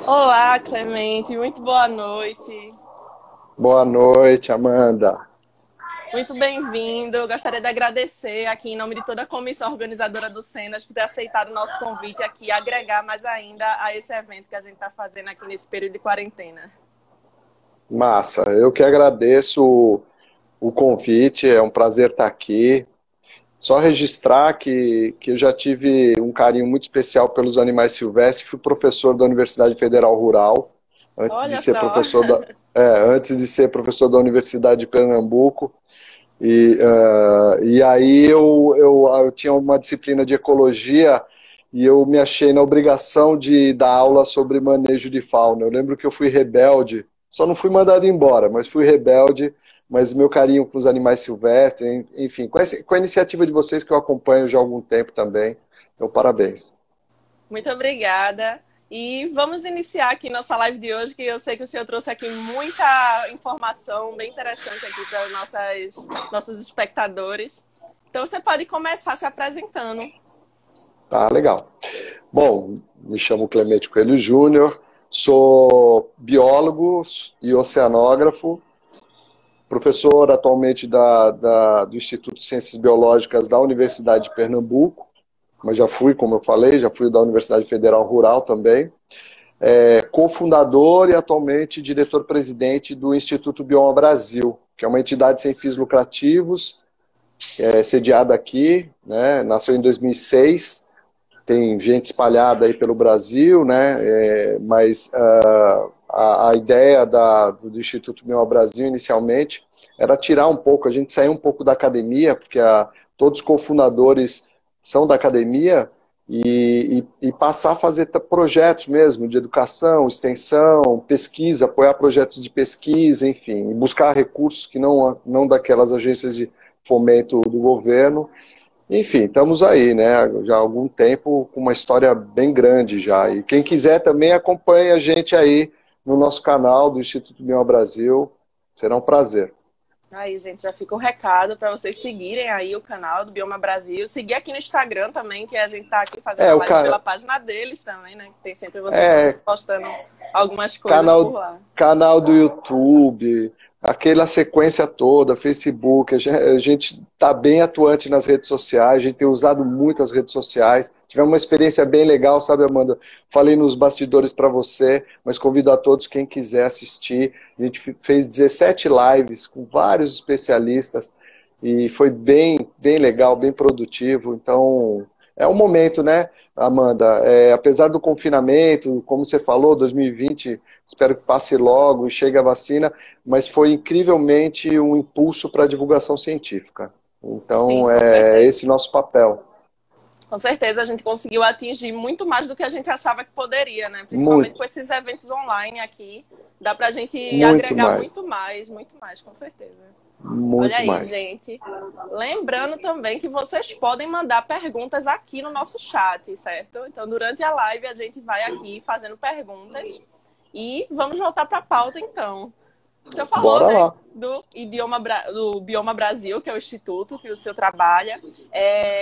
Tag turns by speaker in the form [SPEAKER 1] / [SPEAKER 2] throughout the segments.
[SPEAKER 1] Olá, Clemente, muito boa noite.
[SPEAKER 2] Boa noite, Amanda.
[SPEAKER 1] Muito bem-vindo. Eu gostaria de agradecer aqui em nome de toda a comissão organizadora do Cenas por ter aceitado o nosso convite aqui e agregar mais ainda a esse evento que a gente está fazendo aqui nesse período de quarentena.
[SPEAKER 2] Massa, eu que agradeço o convite, é um prazer estar aqui. Só registrar que eu já tive um carinho muito especial pelos animais silvestres, fui professor da Universidade Federal Rural, antes de
[SPEAKER 1] Olha
[SPEAKER 2] ser
[SPEAKER 1] só.
[SPEAKER 2] professor antes de ser professor da Universidade de Pernambuco. E aí eu tinha uma disciplina de ecologia e eu me achei na obrigação de dar aula sobre manejo de fauna. Eu lembro que eu fui rebelde, só não fui mandado embora, mas fui rebelde, mas meu carinho com os animais silvestres, enfim, com a iniciativa de vocês que eu acompanho já há algum tempo também. Então, parabéns.
[SPEAKER 1] Muito obrigada. E vamos iniciar aqui nossa live de hoje, que eu sei que o senhor trouxe aqui muita informação bem interessante aqui para os nossos espectadores. Então você pode começar se apresentando.
[SPEAKER 2] Tá, legal. Bom, me chamo Clemente Coelho Júnior, sou biólogo e oceanógrafo, professor atualmente do Instituto de Ciências Biológicas da Universidade de Pernambuco, mas já fui, como eu falei, já fui da Universidade Federal Rural também. Cofundador e atualmente diretor-presidente do Instituto Bioma Brasil, que é uma entidade sem fins lucrativos, sediada aqui, né, nasceu em 2006, tem gente espalhada aí pelo Brasil, né, mas a ideia do Instituto Bioma Brasil, inicialmente, era tirar um pouco, a gente sair um pouco da academia, porque todos os cofundadores são da academia, e passar a fazer projetos mesmo de educação, extensão, pesquisa, apoiar projetos de pesquisa, enfim, e buscar recursos que não daquelas agências de fomento do governo. Enfim, estamos aí, né? Já há algum tempo com uma história bem grande já. E quem quiser também acompanha a gente aí no nosso canal do Instituto Bioma Brasil. Será um prazer.
[SPEAKER 1] Aí, gente, já fica o recado para vocês seguirem aí o canal do Bioma Brasil. Seguir aqui no Instagram também, que a gente tá aqui fazendo
[SPEAKER 2] É,
[SPEAKER 1] a
[SPEAKER 2] o
[SPEAKER 1] live pela página deles também, né? Que tem sempre vocês estão
[SPEAKER 2] é
[SPEAKER 1] sempre postando algumas coisas por
[SPEAKER 2] canal,
[SPEAKER 1] lá.
[SPEAKER 2] canal do YouTube, aquela sequência toda, Facebook, a gente está bem atuante nas redes sociais, a gente tem usado muito as redes sociais. Tivemos uma experiência bem legal, sabe, Amanda? Falei nos bastidores para você, mas convido a todos, quem quiser assistir. A gente fez 17 lives com vários especialistas e foi bem legal, bem produtivo. Então, é um momento, né, Amanda? Apesar do confinamento, como você falou, 2020, espero que passe logo e chegue a vacina, mas foi incrivelmente um impulso para a divulgação científica.
[SPEAKER 1] Sim,
[SPEAKER 2] Então,
[SPEAKER 1] com
[SPEAKER 2] é
[SPEAKER 1] certeza.
[SPEAKER 2] esse nosso papel.
[SPEAKER 1] Com certeza a gente conseguiu atingir muito mais do que a gente achava que poderia, né? Principalmente com
[SPEAKER 2] Muito,
[SPEAKER 1] esses eventos online aqui. Dá pra gente
[SPEAKER 2] muito
[SPEAKER 1] agregar
[SPEAKER 2] mais.
[SPEAKER 1] muito mais, com certeza. Olha
[SPEAKER 2] Muito
[SPEAKER 1] aí,
[SPEAKER 2] mais.
[SPEAKER 1] gente. Lembrando também que vocês podem mandar perguntas aqui no nosso chat, certo? Então, durante a live, a gente vai aqui fazendo perguntas. E vamos voltar para a pauta, então. O senhor falou,
[SPEAKER 2] Bora
[SPEAKER 1] né,
[SPEAKER 2] lá.
[SPEAKER 1] do Bioma Brasil, que é o instituto que o senhor trabalha.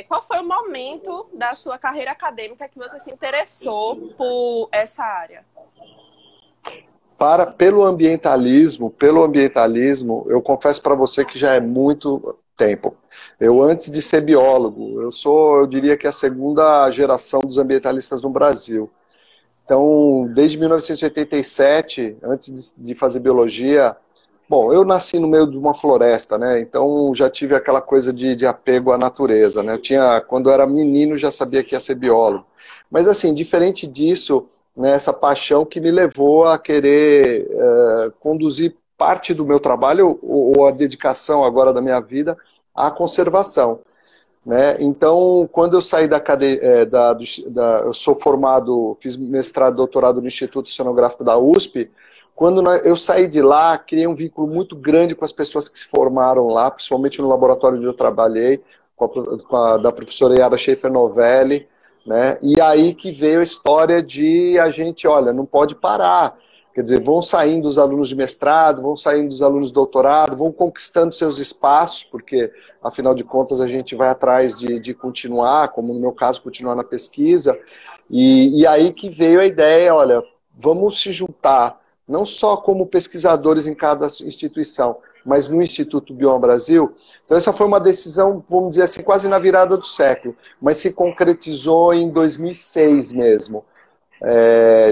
[SPEAKER 1] Qual foi o momento da sua carreira acadêmica que você se interessou por essa área?
[SPEAKER 2] Pelo ambientalismo, eu confesso para você que já é muito tempo. Eu, antes de ser biólogo, eu diria que a segunda geração dos ambientalistas no Brasil. Então, desde 1987, antes de fazer biologia, bom, eu nasci no meio de uma floresta, né? Então já tive aquela coisa de apego à natureza, né? Quando eu era menino, já sabia que ia ser biólogo. Mas assim, diferente disso, né, essa paixão que me levou a querer conduzir parte do meu trabalho ou a dedicação agora da minha vida à conservação. Né? Então, quando eu saí da cadeia, eu sou formado, fiz mestrado, doutorado no Instituto Oceanográfico da USP. Quando eu saí de lá, criei um vínculo muito grande com as pessoas que se formaram lá, principalmente no laboratório onde eu trabalhei, da professora Yara Schaefer Novelli, né? E aí que veio a história de a gente, olha, não pode parar. Quer dizer, vão saindo os alunos de mestrado, vão saindo os alunos de doutorado, vão conquistando seus espaços, porque afinal de contas a gente vai atrás de continuar, como no meu caso, continuar na pesquisa, e aí que veio a ideia, olha, vamos se juntar, não só como pesquisadores em cada instituição, mas no Instituto Bioma Brasil. Então essa foi uma decisão, vamos dizer assim, quase na virada do século, mas se concretizou em 2006 mesmo.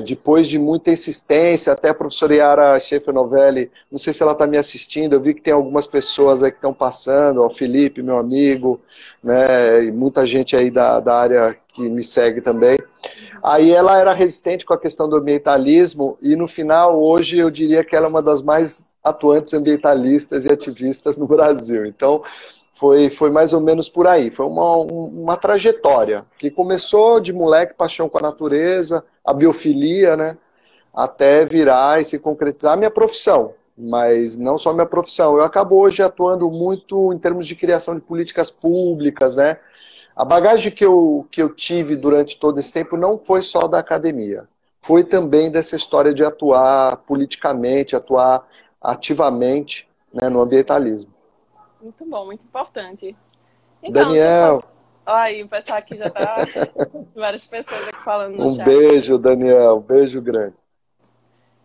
[SPEAKER 2] Depois de muita insistência, até a professora Yara Schieffer-Novelli, não sei se ela está me assistindo, eu vi que tem algumas pessoas aí que estão passando, o Felipe, meu amigo, né, e muita gente aí da área que me segue também. Aí ela era resistente com a questão do ambientalismo e no final, hoje, eu diria que ela é uma das mais atuantes ambientalistas e ativistas no Brasil. Então, foi mais ou menos por aí. Foi uma trajetória que começou de moleque, paixão com a natureza, a biofilia, né? Até virar e se concretizar a minha profissão. Mas não só a minha profissão. Eu acabo hoje atuando muito em termos de criação de políticas públicas, né? A bagagem que eu tive durante todo esse tempo não foi só da academia. Foi também dessa história de atuar politicamente, atuar ativamente, né, no ambientalismo.
[SPEAKER 1] Muito bom, muito importante. Então,
[SPEAKER 2] Daniel.
[SPEAKER 1] Olha aí, o pessoal aqui já tá. Várias pessoas aqui falando no chat.
[SPEAKER 2] Um beijo, Daniel. Um beijo grande.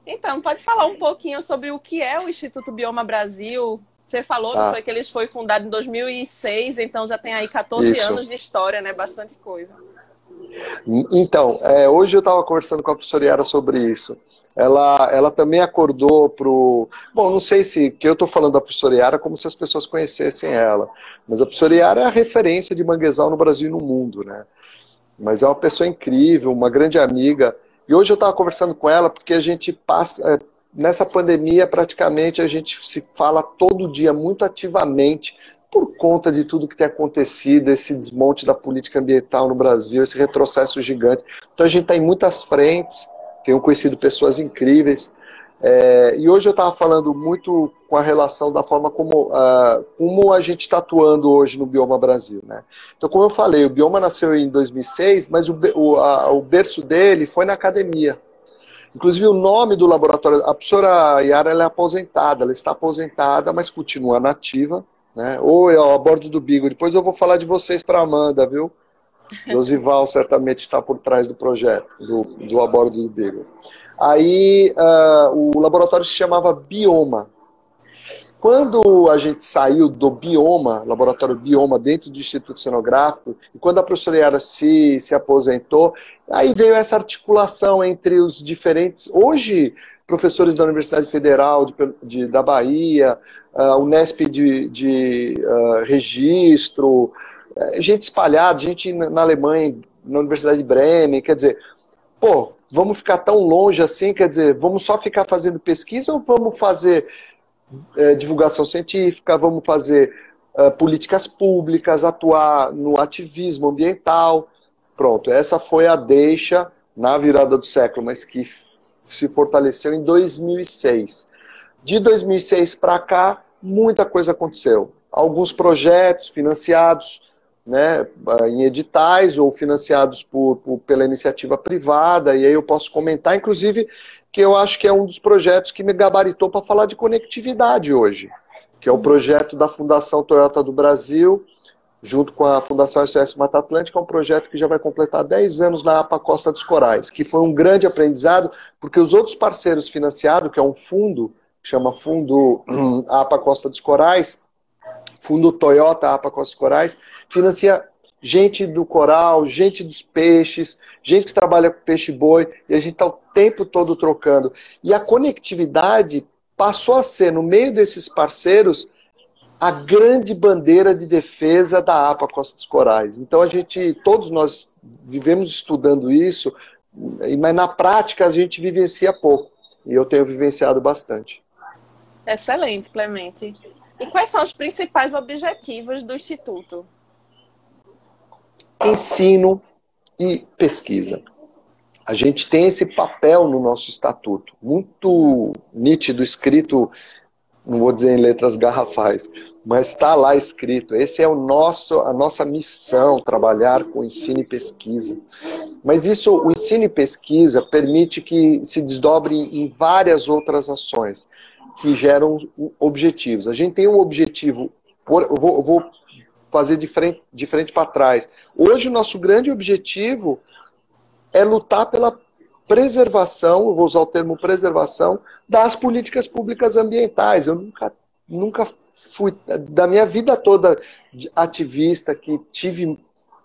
[SPEAKER 1] Então, pode falar um pouquinho sobre o que é o Instituto Bioma Brasil? Você falou, não foi que ele foi fundado em 2006, então já tem aí 14 anos de história, né? Bastante coisa.
[SPEAKER 2] Então, hoje eu estava conversando com a professora Yara sobre isso. Ela também acordou pro... Bom, não sei se... que eu estou falando da professora Yara como se as pessoas conhecessem ela. Mas a professora Yara é a referência de manguezal no Brasil e no mundo, né? Mas é uma pessoa incrível, uma grande amiga. E hoje eu estava conversando com ela porque a gente passa... Nessa pandemia, praticamente, a gente se fala todo dia muito ativamente por conta de tudo que tem acontecido, esse desmonte da política ambiental no Brasil, esse retrocesso gigante. Então a gente está em muitas frentes, tenho conhecido pessoas incríveis, e hoje eu estava falando muito com a relação da forma como a gente está atuando hoje no Bioma Brasil, né? Então, como eu falei, o Bioma nasceu em 2006, mas o berço dele foi na academia. Inclusive o nome do laboratório, a professora Yara, ela é aposentada, ela está aposentada, mas continua nativa, né? Oi, a bordo do Beagle. Depois eu vou falar de vocês para a Amanda, viu? Josival certamente está por trás do projeto, do a bordo do Beagle. Aí o laboratório se chamava Bioma. Quando a gente saiu do Bioma, laboratório Bioma, dentro do Instituto Oceanográfico, e quando a professora Yara se aposentou, aí veio essa articulação entre os diferentes, hoje, professores da Universidade Federal da Bahia, Unesp de Registro, gente espalhada, gente na Alemanha, na Universidade de Bremen, quer dizer, pô, vamos ficar tão longe assim, quer dizer, vamos só ficar fazendo pesquisa ou vamos fazer divulgação científica, vamos fazer políticas públicas, atuar no ativismo ambiental. Pronto, essa foi a deixa na virada do século, mas que se fortaleceu em 2006. De 2006 para cá, muita coisa aconteceu. Alguns projetos financiados, né, em editais ou financiados pela iniciativa privada, e aí eu posso comentar, inclusive, que eu acho que é um dos projetos que me gabaritou para falar de conectividade hoje, que é o projeto da Fundação Toyota do Brasil, junto com a Fundação SOS Mata Atlântica, é um projeto que já vai completar 10 anos na APA Costa dos Corais, que foi um grande aprendizado, porque os outros parceiros financiados, que é um fundo, que chama Fundo APA Costa dos Corais, Fundo Toyota APA Costa dos Corais, financia gente do coral, gente dos peixes, gente que trabalha com peixe-boi, e a gente está o tempo todo trocando. E a conectividade passou a ser, no meio desses parceiros, a grande bandeira de defesa da APA Costa dos Corais. Então todos nós vivemos estudando isso, mas na prática a gente vivencia pouco. E eu tenho vivenciado bastante.
[SPEAKER 1] Excelente, Clemente. E quais são os principais objetivos do Instituto?
[SPEAKER 2] Ensino e pesquisa. A gente tem esse papel no nosso estatuto, muito nítido, escrito, não vou dizer em letras garrafais, mas está lá escrito. Esse é a nossa missão, trabalhar com ensino e pesquisa. Mas o ensino e pesquisa permite que se desdobre em várias outras ações que geram objetivos. A gente tem um objetivo, eu vou fazer de frente para trás. Hoje o nosso grande objetivo é lutar preservação, eu vou usar o termo preservação, das políticas públicas ambientais. Eu nunca fui, da minha vida toda de ativista, que tive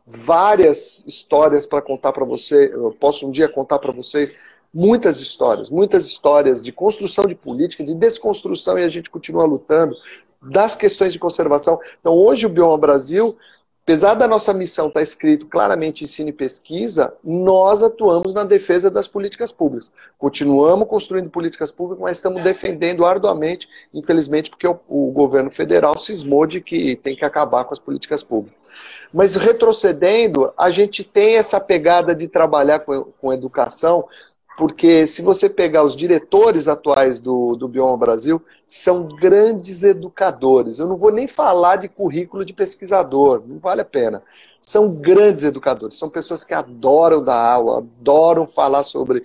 [SPEAKER 2] várias histórias para contar para você, eu posso um dia contar para vocês muitas histórias de construção de política, de desconstrução, e a gente continua lutando, das questões de conservação. Então hoje o Bioma Brasil, apesar da nossa missão estar escrito claramente ensino e pesquisa, nós atuamos na defesa das políticas públicas. Continuamos construindo políticas públicas, mas estamos defendendo arduamente, infelizmente, porque o governo federal cismou de que tem que acabar com as políticas públicas. Mas retrocedendo, a gente tem essa pegada de trabalhar com educação, porque se você pegar os diretores atuais do Bioma Brasil, são grandes educadores. Eu não vou nem falar de currículo de pesquisador, não vale a pena. São grandes educadores, são pessoas que adoram dar aula, adoram falar sobre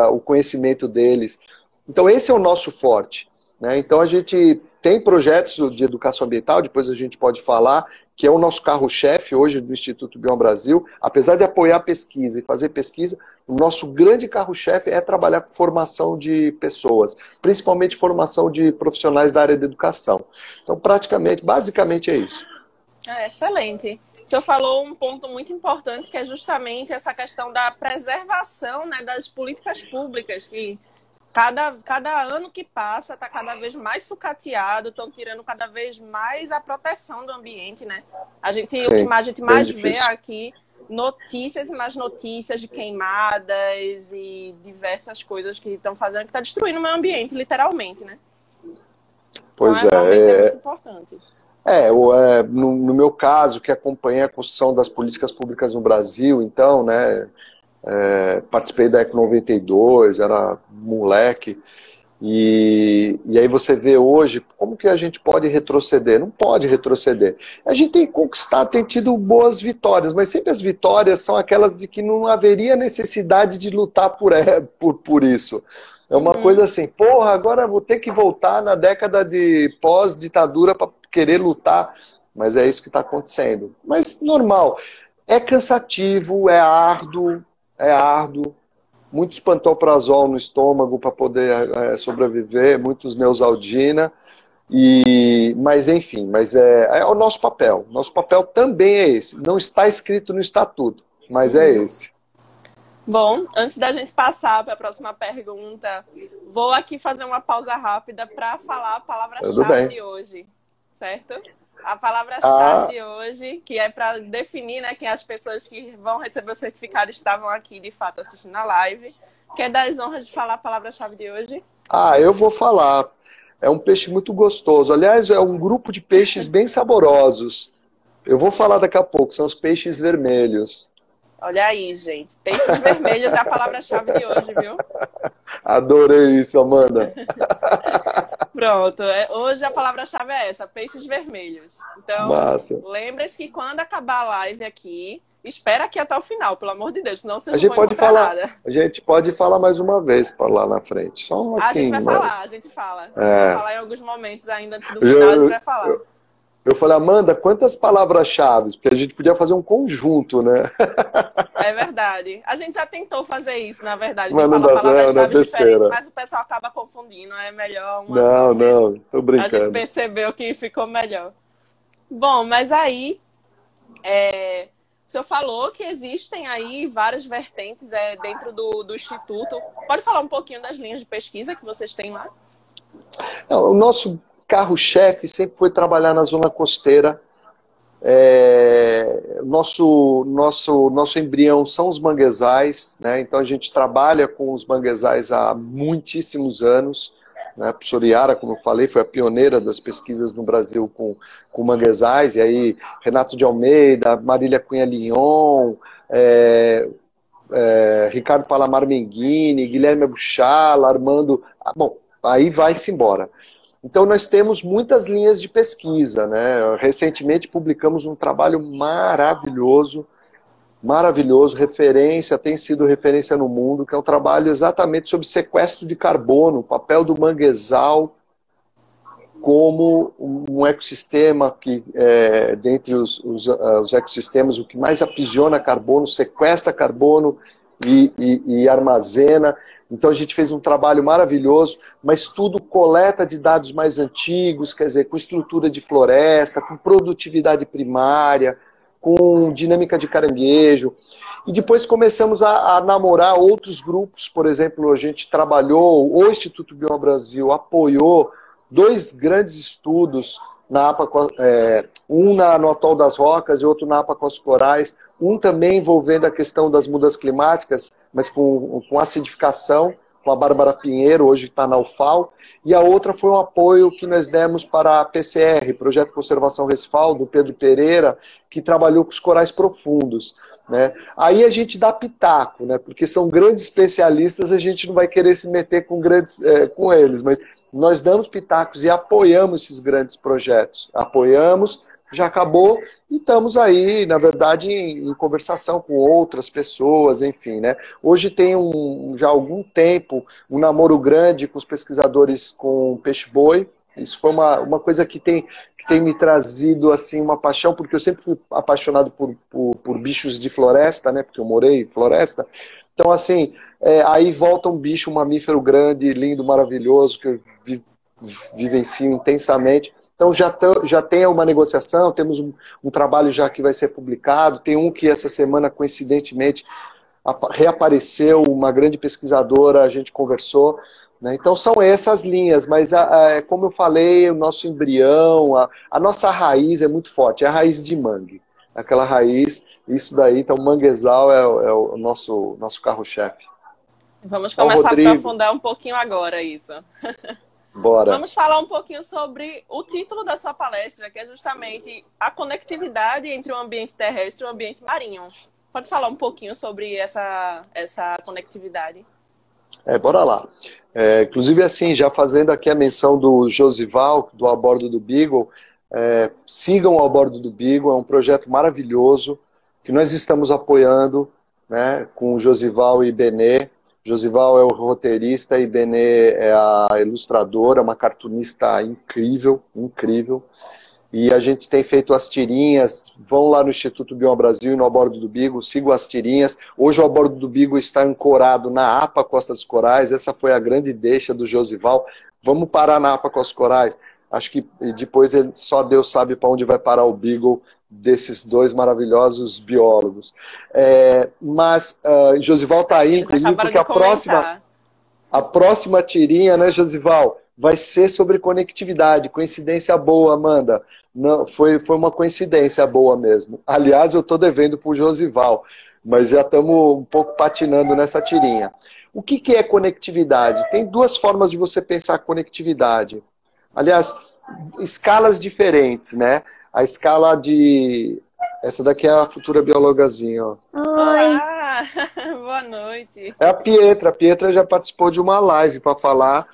[SPEAKER 2] o conhecimento deles. Então esse é o nosso forte, né? Então a gente tem projetos de educação ambiental, depois a gente pode falar, que é o nosso carro-chefe hoje do Instituto Bioma Brasil. Apesar de apoiar a pesquisa e fazer pesquisa, o nosso grande carro-chefe é trabalhar com formação de pessoas, principalmente formação de profissionais da área da educação. Então, basicamente é isso.
[SPEAKER 1] Excelente. O senhor falou um ponto muito importante, que é justamente essa questão da preservação, né, das políticas públicas, que cada ano que passa está cada vez mais sucateado, estão tirando cada vez mais a proteção do ambiente, né?
[SPEAKER 2] Sim,
[SPEAKER 1] o que a gente mais vê
[SPEAKER 2] difícil.
[SPEAKER 1] aqui, notícias e mais notícias de queimadas e diversas coisas que estão fazendo, que está destruindo o meio ambiente, literalmente, né?
[SPEAKER 2] Pois
[SPEAKER 1] então, realmente é muito importante.
[SPEAKER 2] No meu caso, que acompanhei a construção das políticas públicas no Brasil, então, né, participei da ECO 92, era moleque, e aí você vê hoje, como que a gente pode retroceder? Não pode retroceder. A gente tem conquistado, tem tido boas vitórias, mas sempre as vitórias são aquelas de que não haveria necessidade de lutar por isso. É uma coisa assim, porra, agora vou ter que voltar na década de pós-ditadura para querer lutar, mas é isso que está acontecendo. Mas normal, é cansativo, é árduo, muito espantoprazol no estômago para poder sobreviver, muitos Neosaldina, mas enfim, é o nosso papel. Nosso papel também é esse. Não está escrito no estatuto, mas é esse.
[SPEAKER 1] Bom, antes da gente passar para a próxima pergunta, vou aqui fazer uma pausa rápida para falar a palavra-chave de hoje, certo? A palavra-chave de hoje, que é para definir, né, quem as pessoas que vão receber o certificado estavam aqui, de fato, assistindo a live. Quer dar as honras de falar a palavra-chave de hoje?
[SPEAKER 2] Eu vou falar. É um peixe muito gostoso. Aliás, é um grupo de peixes bem saborosos. Eu vou falar daqui a pouco, são os peixes vermelhos.
[SPEAKER 1] Olha aí, gente. Peixes vermelhos é a palavra-chave de hoje, viu?
[SPEAKER 2] Adorei isso, Amanda.
[SPEAKER 1] Pronto. Hoje a palavra-chave é essa, peixes vermelhos. Então, lembre-se que quando acabar a live aqui, espera aqui até o final, pelo amor de Deus, senão você não vai encontrar nada.
[SPEAKER 2] A gente pode falar mais uma vez para lá na frente. Só assim,
[SPEAKER 1] a gente fala. Vai falar em alguns momentos ainda antes do final, a gente vai falar.
[SPEAKER 2] Eu falei, Amanda, quantas palavras-chave? Porque a gente podia fazer um conjunto, né?
[SPEAKER 1] É verdade. A gente já tentou fazer isso, na verdade.
[SPEAKER 2] Mas não dá palavras-chave diferentes,
[SPEAKER 1] mas o pessoal acaba confundindo. É melhor uma
[SPEAKER 2] Não, tô brincando.
[SPEAKER 1] A gente percebeu que ficou melhor. Bom, mas aí... O senhor falou que existem aí várias vertentes dentro do Instituto. Pode falar um pouquinho das linhas de pesquisa que vocês têm lá?
[SPEAKER 2] O nosso carro-chefe sempre foi trabalhar na zona costeira. Nosso embrião são os manguezais, né? Então a gente trabalha com os manguezais há muitíssimos anos, né? A professora Yara, como eu falei, foi a pioneira das pesquisas no Brasil com manguezais, e aí Renato de Almeida, Marília Cunha Lignon, Ricardo Palamar Menghini, Guilherme Abuchala, Armando... Bom, aí vai-se embora. Então nós temos muitas linhas de pesquisa, né? Recentemente publicamos um trabalho maravilhoso, tem sido referência no mundo, que é um trabalho exatamente sobre sequestro de carbono, o papel do manguezal como um ecossistema que, dentre os ecossistemas, o que mais aprisiona carbono, sequestra carbono e armazena. Então a gente fez um trabalho maravilhoso, mas tudo coleta de dados mais antigos, quer dizer, com estrutura de floresta, com produtividade primária, com dinâmica de caranguejo. E depois começamos a namorar outros grupos, por exemplo, a gente trabalhou, o Instituto BioBrasil apoiou 2 grandes estudos, na APA, um no Atol das Rocas e outro na APA Costa Corais, um também envolvendo a questão das mudanças climáticas, mas com acidificação, com a Bárbara Pinheiro, hoje está na UFAL, e a outra foi um apoio que nós demos para a PCR, Projeto de Conservação Recifal, do Pedro Pereira, que trabalhou com os corais profundos. Né? Aí a gente dá pitaco, né? Porque são grandes especialistas, a gente não vai querer se meter com eles, mas nós damos pitacos e apoiamos esses grandes projetos. Apoiamos, já acabou, e estamos aí, na verdade, em conversação com outras pessoas, enfim, né? Hoje tem já há algum tempo um namoro grande com os pesquisadores com peixe-boi. Isso foi uma coisa que tem me trazido assim, uma paixão, porque eu sempre fui apaixonado por bichos de floresta, né? Porque eu morei em floresta. Então, assim, aí volta um bicho, um mamífero grande, lindo, maravilhoso, que eu vivencio intensamente. Então, já tem uma negociação, temos um trabalho já que vai ser publicado, tem um que essa semana, coincidentemente, reapareceu, uma grande pesquisadora, a gente conversou, né? Então, são essas linhas, mas, como eu falei, o nosso embrião, a nossa raiz é muito forte, é a raiz de mangue. Aquela raiz, isso daí, então, o manguezal é o nosso carro-chefe.
[SPEAKER 1] Vamos começar a aprofundar um pouquinho agora isso.
[SPEAKER 2] Bora.
[SPEAKER 1] Vamos falar um pouquinho sobre o título da sua palestra, que é justamente a conectividade entre o ambiente terrestre e o ambiente marinho. Pode falar um pouquinho sobre essa conectividade?
[SPEAKER 2] Bora lá. Inclusive, assim, já fazendo aqui a menção do Josival, do A Bordo do Beagle, sigam o A Bordo do Beagle, é um projeto maravilhoso que nós estamos apoiando, né, com o Josival e Benê. Josival é o roteirista e Benê é a ilustradora, uma cartunista incrível, incrível. E a gente tem feito as tirinhas, vão lá no Instituto BioBrasil e no A Bordo do Beagle, sigam as tirinhas. Hoje o A Bordo do Beagle está ancorado na APA Costa dos Corais, essa foi a grande deixa do Josival. Vamos parar na APA Costa dos Corais. Acho que depois só Deus sabe para onde vai parar o Beagle desses 2 maravilhosos biólogos. Mas Josival está aí, inclusive, porque a próxima tirinha, né, Josival, vai ser sobre conectividade. Coincidência boa, Amanda. Não, foi uma coincidência boa mesmo. Aliás, eu estou devendo para o Josival, mas já estamos um pouco patinando nessa tirinha. O que é conectividade? Tem 2 formas de você pensar conectividade. Aliás, escalas diferentes, né? A escala de... Essa daqui é a futura biólogazinha, ó.
[SPEAKER 1] Olá! Boa noite.
[SPEAKER 2] É a Pietra. A Pietra já participou de uma live para falar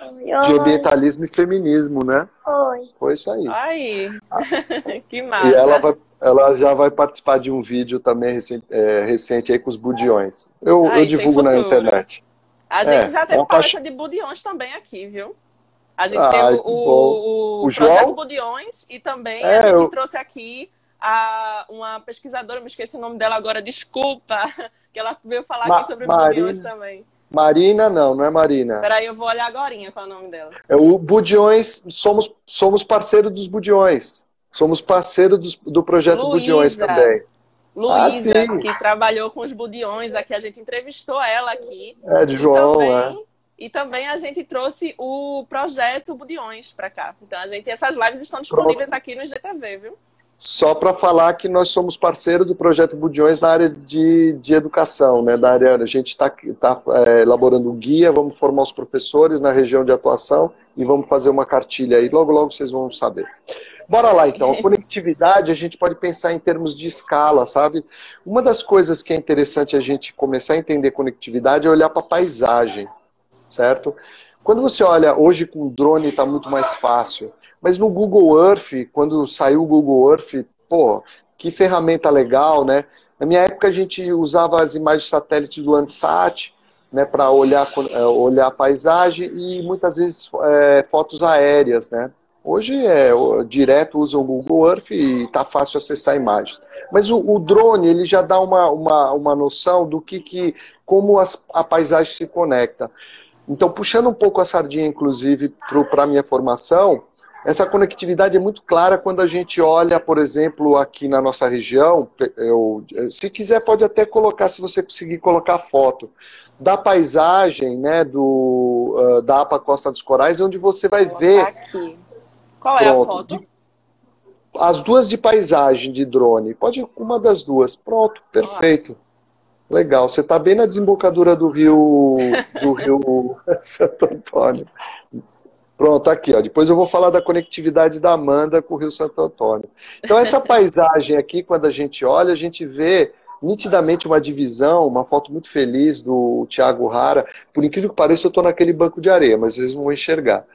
[SPEAKER 2] de ambientalismo e feminismo, né? Foi isso aí.
[SPEAKER 1] Ai, que massa.
[SPEAKER 2] E ela já vai participar de um vídeo também recente aí com os budiões. Eu divulgo na internet.
[SPEAKER 1] A gente já teve palestra de budiões também aqui, viu? A gente teve o projeto Budiões e também a gente trouxe aqui uma pesquisadora, me esqueci o nome dela agora, desculpa, que ela veio falar aqui sobre budiões também.
[SPEAKER 2] Marina, não é Marina.
[SPEAKER 1] Peraí, eu vou olhar agorinha qual é o nome dela.
[SPEAKER 2] O Budiões, somos parceiros dos Budiões. Somos parceiros do projeto Budiões também.
[SPEAKER 1] Luísa, que trabalhou com os budiões aqui, a gente entrevistou ela aqui.
[SPEAKER 2] De João,
[SPEAKER 1] E também a gente trouxe o projeto Budiões para cá. Então, essas lives estão disponíveis aqui no IGTV, viu?
[SPEAKER 2] Só para falar que nós somos parceiro do projeto Budiões na área de educação, né? A gente está elaborando um guia, vamos formar os professores na região de atuação e vamos fazer uma cartilha aí. Logo, logo vocês vão saber. Bora lá, então. A conectividade, a gente pode pensar em termos de escala, sabe? Uma das coisas que é interessante a gente começar a entender conectividade é olhar para a paisagem. Certo? Quando você olha, hoje com o drone está muito mais fácil, mas no Google Earth, quando saiu o Google Earth, pô, que ferramenta legal, né? Na minha época a gente usava as imagens de satélite do Landsat, né, para olhar a paisagem e muitas vezes fotos aéreas, né? Hoje direto usa o Google Earth e está fácil acessar imagens. Mas o drone ele já dá uma noção do como a paisagem se conecta. Então, puxando um pouco a sardinha, inclusive, para a minha formação, essa conectividade é muito clara quando a gente olha, por exemplo, aqui na nossa região, se quiser pode até colocar, se você conseguir colocar foto, da paisagem, né, da APA Costa dos Corais, onde você vai ver...
[SPEAKER 1] Aqui. Qual é a foto?
[SPEAKER 2] As duas de paisagem de drone. Pode uma das duas. Pronto, perfeito. Legal. Você está bem na desembocadura do rio Santo Antônio. Pronto, aqui, ó. Depois eu vou falar da conectividade da Amanda com o Rio Santo Antônio. Então, essa paisagem aqui, quando a gente olha, a gente vê nitidamente uma divisão, uma foto muito feliz do Thiago Rara. Por incrível que pareça, eu estou naquele banco de areia, mas eles não vão enxergar.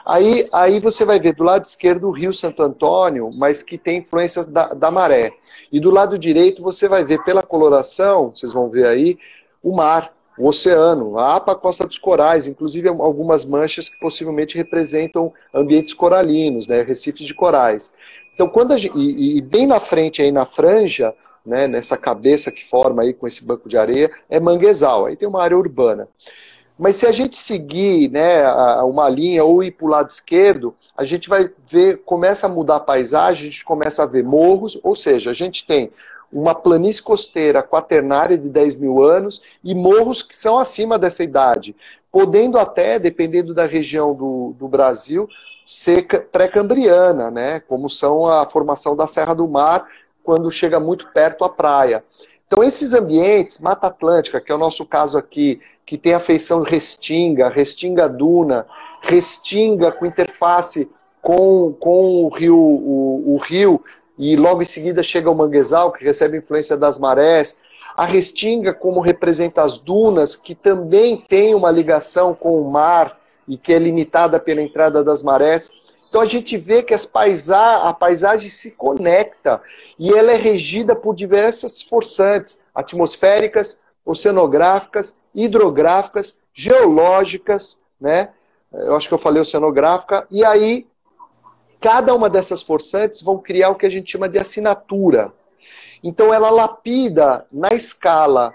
[SPEAKER 2] Aí você vai ver do lado esquerdo o Rio Santo Antônio, mas que tem influência da maré. E do lado direito você vai ver pela coloração, vocês vão ver aí, o mar. O oceano, a APA Costa dos Corais, inclusive algumas manchas que possivelmente representam ambientes coralinos, né, recifes de corais. Então, e bem na frente, aí na franja, né, nessa cabeça que forma aí com esse banco de areia, é manguezal, aí tem uma área urbana. Mas se a gente seguir, né, uma linha ou ir para o lado esquerdo, a gente vai ver, começa a mudar a paisagem, a gente começa a ver morros, ou seja, a gente tem uma planície costeira quaternária de 10 mil anos e morros que são acima dessa idade, podendo até, dependendo da região do Brasil, ser pré-cambriana, né? Como são a formação da Serra do Mar, quando chega muito perto à praia. Então esses ambientes, Mata Atlântica, que é o nosso caso aqui, que tem a feição restinga duna, restinga com interface com o rio, e logo em seguida chega o manguezal, que recebe influência das marés. A restinga, como representa as dunas, que também tem uma ligação com o mar e que é limitada pela entrada das marés. Então a gente vê que a paisagem se conecta e ela é regida por diversas forçantes atmosféricas, oceanográficas, hidrográficas, geológicas, né? Eu acho que eu falei oceanográfica, e aí cada uma dessas forçantes vão criar o que a gente chama de assinatura. Então ela lapida, na escala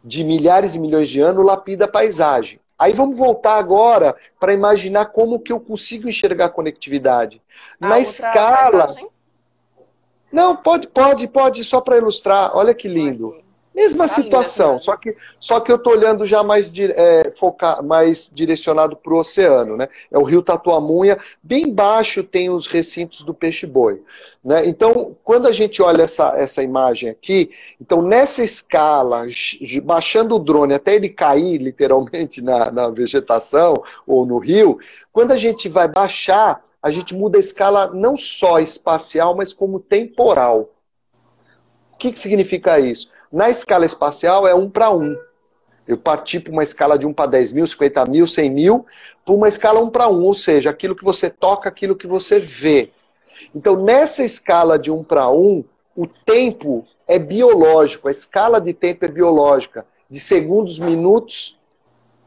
[SPEAKER 2] de milhares de milhões de anos, lapida a paisagem. Aí vamos voltar agora para imaginar como que eu consigo enxergar a conectividade. Na escala... Paisagem? Não, pode, só para ilustrar. Olha que lindo. Mesma situação, só que eu estou olhando já mais direcionado para o oceano, né? É o rio Tatuamunha, bem baixo tem os recintos do peixe-boi, né? Então, quando a gente olha essa imagem aqui, então nessa escala, baixando o drone até ele cair literalmente na vegetação ou no rio, quando a gente vai baixar, a gente muda a escala não só espacial, mas como temporal. O que significa isso? Na escala espacial é 1 para 1. Eu parti para uma escala de 1 para 10 mil, 50 mil, 100 mil, para uma escala 1 para 1, ou seja, aquilo que você toca, aquilo que você vê. Então, nessa escala de 1 para 1, o tempo é biológico, a escala de tempo é biológica, de segundos, minutos,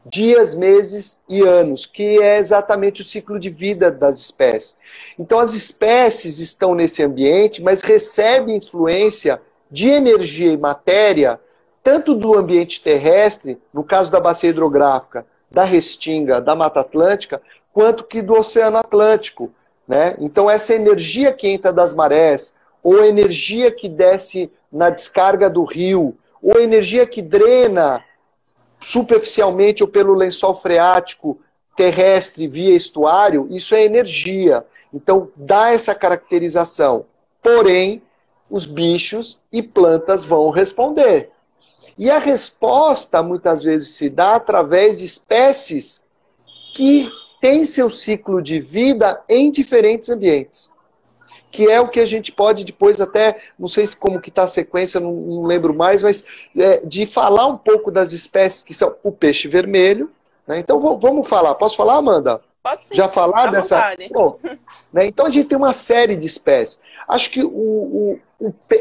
[SPEAKER 2] dias, meses e anos, que é exatamente o ciclo de vida das espécies. Então, as espécies estão nesse ambiente, mas recebem influência de energia e matéria, tanto do ambiente terrestre, no caso da bacia hidrográfica, da Restinga, da Mata Atlântica, quanto que do Oceano Atlântico, né? Então essa energia que entra das marés, ou a energia que desce na descarga do rio, ou a energia que drena superficialmente ou pelo lençol freático terrestre via estuário, isso é energia. Então dá essa caracterização. Porém, os bichos e plantas vão responder. E a resposta muitas vezes se dá através de espécies que têm seu ciclo de vida em diferentes ambientes. Que é o que a gente pode depois até, não sei se como que está a sequência, não lembro mais, mas de falar um pouco das espécies que são o peixe vermelho, né? Então vamos falar. Posso falar, Amanda?
[SPEAKER 1] Pode sim.
[SPEAKER 2] Já falar dessa... Bom, né? Então a gente tem uma série de espécies. Acho que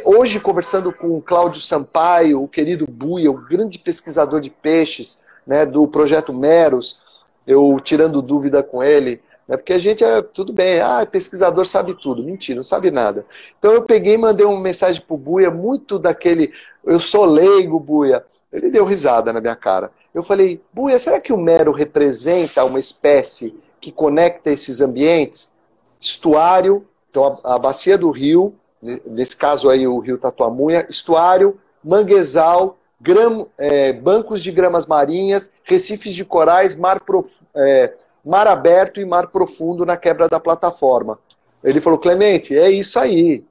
[SPEAKER 2] hoje, conversando com o Cláudio Sampaio, o querido Buia, o grande pesquisador de peixes, né, do Projeto Meros, eu tirando dúvida com ele, né? Porque a gente tudo bem, pesquisador sabe tudo. Mentira, não sabe nada. Então eu peguei e mandei uma mensagem pro Buia, muito daquele, eu sou leigo, Buia. Ele deu risada na minha cara. Eu falei, Buia, será que o mero representa uma espécie que conecta esses ambientes? Estuário, então a bacia do rio, nesse caso aí o rio Tatuamunha, estuário, manguezal, bancos de gramas marinhas, recifes de corais, mar aberto e mar profundo na quebra da plataforma. Ele falou, Clemente, é isso aí.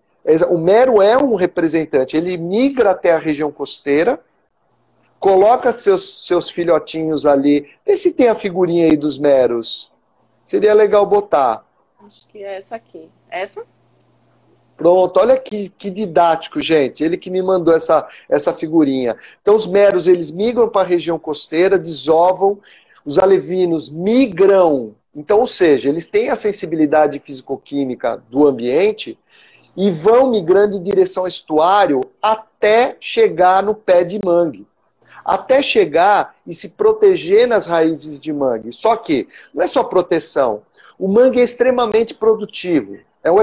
[SPEAKER 2] O mero é um representante, ele migra até a região costeira, coloca seus filhotinhos ali. Vê se tem a figurinha aí dos meros. Seria legal botar.
[SPEAKER 1] Acho que é essa aqui. Essa?
[SPEAKER 2] Pronto, olha que didático, gente. Ele que me mandou essa figurinha. Então, os meros, eles migram para a região costeira, desovam. Os alevinos migram. Então, ou seja, eles têm a sensibilidade fisicoquímica do ambiente e vão migrando em direção ao estuário até chegar no pé de mangue. Até chegar e se proteger nas raízes de mangue. Só que não é só proteção. O mangue é extremamente produtivo. É um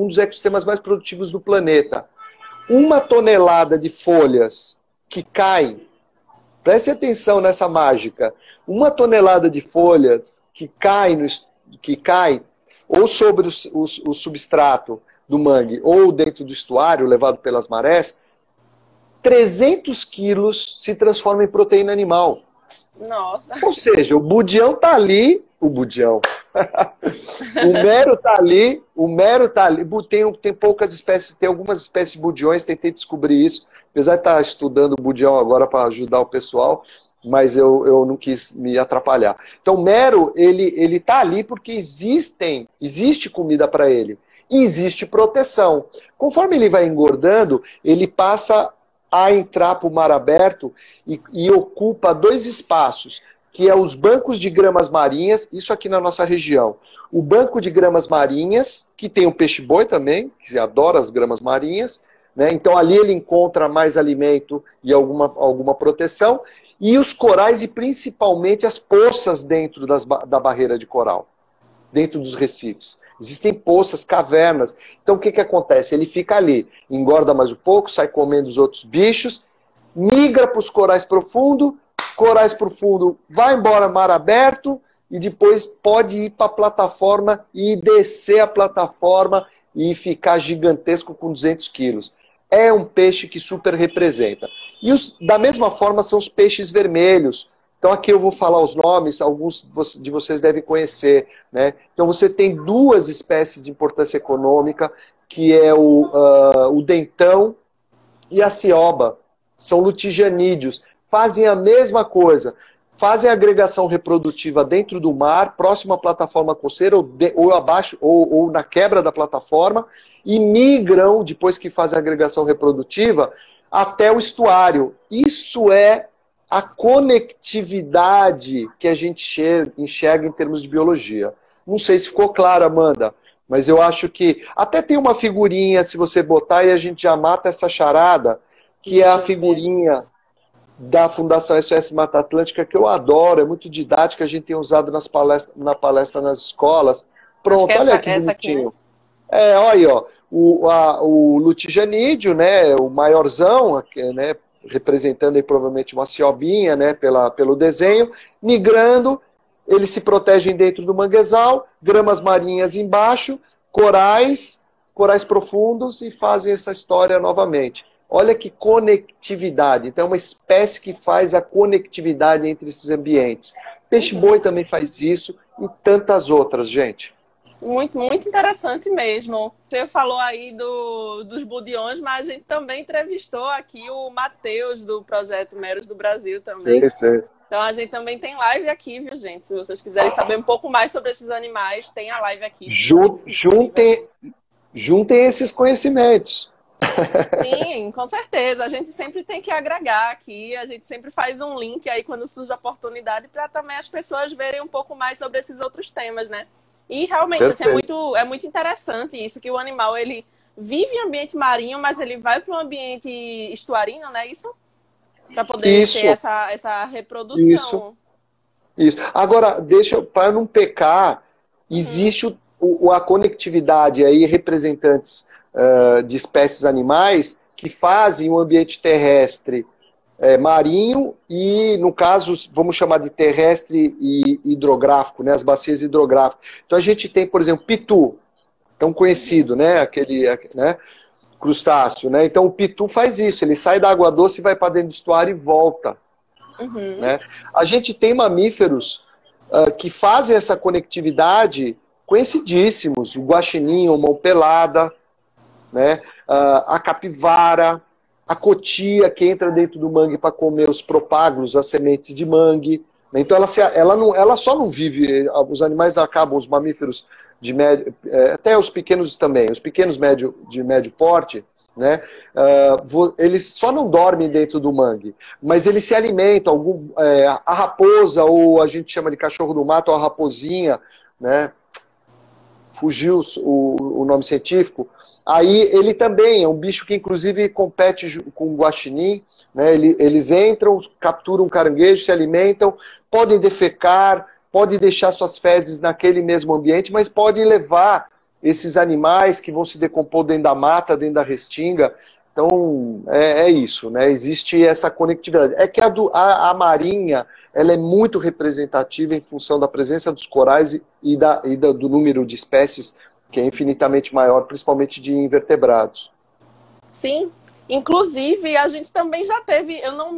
[SPEAKER 2] dos ecossistemas mais produtivos do planeta. 1 tonelada de folhas que cai, preste atenção nessa mágica, 1 tonelada de folhas que cai ou sobre o substrato do mangue ou dentro do estuário, levado pelas marés, 300 quilos se transforma em proteína animal.
[SPEAKER 1] Nossa.
[SPEAKER 2] Ou seja, o budião tá ali, o mero tá ali, tem poucas espécies, tem algumas espécies de budiões, tentei descobrir isso, apesar de estar estudando o budião agora para ajudar o pessoal, mas eu não quis me atrapalhar. Então o mero, ele tá ali porque existe comida para ele, e existe proteção. Conforme ele vai engordando, ele passa a entrar para o mar aberto e ocupa 2 espaços, que é os bancos de gramas marinhas, isso aqui na nossa região. O banco de gramas marinhas, que tem o peixe-boi também, que adora as gramas marinhas, né? Então ali ele encontra mais alimento e alguma proteção, e os corais e principalmente as poças dentro da barreira de coral, dentro dos recifes. Existem poças, cavernas. Então o que acontece? Ele fica ali, engorda mais um pouco, sai comendo os outros bichos, migra para os corais profundos vai embora mar aberto e depois pode ir para a plataforma e descer a plataforma e ficar gigantesco com 200 quilos. É um peixe que super representa. E da mesma forma são os peixes vermelhos. Então aqui eu vou falar os nomes, alguns de vocês devem conhecer, né? Então você tem 2 espécies de importância econômica, que é o dentão e a cioba. São lutigianídeos. Fazem a mesma coisa. Fazem a agregação reprodutiva dentro do mar, próximo à plataforma costeira, ou abaixo, ou na quebra da plataforma, e migram, depois que fazem a agregação reprodutiva, até o estuário. Isso é a conectividade que a gente enxerga em termos de biologia. Não sei se ficou claro, Amanda, mas eu acho que... Até tem uma figurinha, se você botar, e a gente já mata essa charada, que é a figurinha da Fundação SOS Mata Atlântica, que eu adoro, é muito didática, a gente tem usado na palestra nas escolas. Pronto, olha que bonitinho. Olha aí, ó, o lutigianídeo, né, o maiorzão, né, representando aí provavelmente uma ciobinha, né, pelo desenho, migrando, eles se protegem dentro do manguezal, gramas marinhas embaixo, corais profundos e fazem essa história novamente. Olha que conectividade. Então é uma espécie que faz a conectividade entre esses ambientes. Peixe-boi também faz isso e tantas outras, gente.
[SPEAKER 1] Muito, muito interessante mesmo. Você falou aí dos budiões, mas a gente também entrevistou aqui o Matheus, do Projeto Meros do Brasil também.
[SPEAKER 2] Sei.
[SPEAKER 1] Então a gente também tem live aqui, viu, gente? Se vocês quiserem saber um pouco mais sobre esses animais, tem a live aqui.
[SPEAKER 2] Juntem esses conhecimentos.
[SPEAKER 1] Sim, com certeza. A gente sempre tem que agregar aqui, a gente sempre faz um link aí quando surge a oportunidade para também as pessoas verem um pouco mais sobre esses outros temas, né? E realmente assim, é muito interessante isso, que o animal ele vive em ambiente marinho, mas ele vai para um ambiente estuarino, né? Isso? Para poder ter essa reprodução.
[SPEAKER 2] Isso. Agora, para não pecar
[SPEAKER 1] Uhum.
[SPEAKER 2] existe a conectividade aí, representantes de espécies animais que fazem o ambiente terrestre marinho e, no caso, vamos chamar de terrestre e hidrográfico, né, as bacias hidrográficas. Então a gente tem, por exemplo, pitu, tão
[SPEAKER 1] Uhum.
[SPEAKER 2] conhecido, né, né, crustáceo, né? Então o pitu faz isso, ele sai da água doce, vai para dentro do estuário e volta,
[SPEAKER 1] Uhum.
[SPEAKER 2] né? A gente tem mamíferos que fazem essa conectividade conhecidíssimos, o guaxinim, a mão pelada, né? A capivara, a cotia que entra dentro do mangue para comer os propágulos, as sementes de mangue. Né? Então ela só não vive, os animais acabam, os mamíferos de médio, até os pequenos também, os pequenos de médio porte, né? Eles só não dormem dentro do mangue, mas eles se alimentam, a raposa, ou a gente chama de cachorro do mato, ou a raposinha, né? Fugiu o nome científico. Aí ele também é um bicho que inclusive compete com o guaxinim, né? Eles entram, capturam um caranguejo, se alimentam, podem defecar, podem deixar suas fezes naquele mesmo ambiente, mas podem levar esses animais que vão se decompor dentro da mata, dentro da restinga. Então, é isso, né? Existe essa conectividade. É que a marinha, ela é muito representativa em função da presença dos corais do número de espécies, que é infinitamente maior, principalmente de invertebrados.
[SPEAKER 1] Sim. Inclusive, a gente também já teve, eu não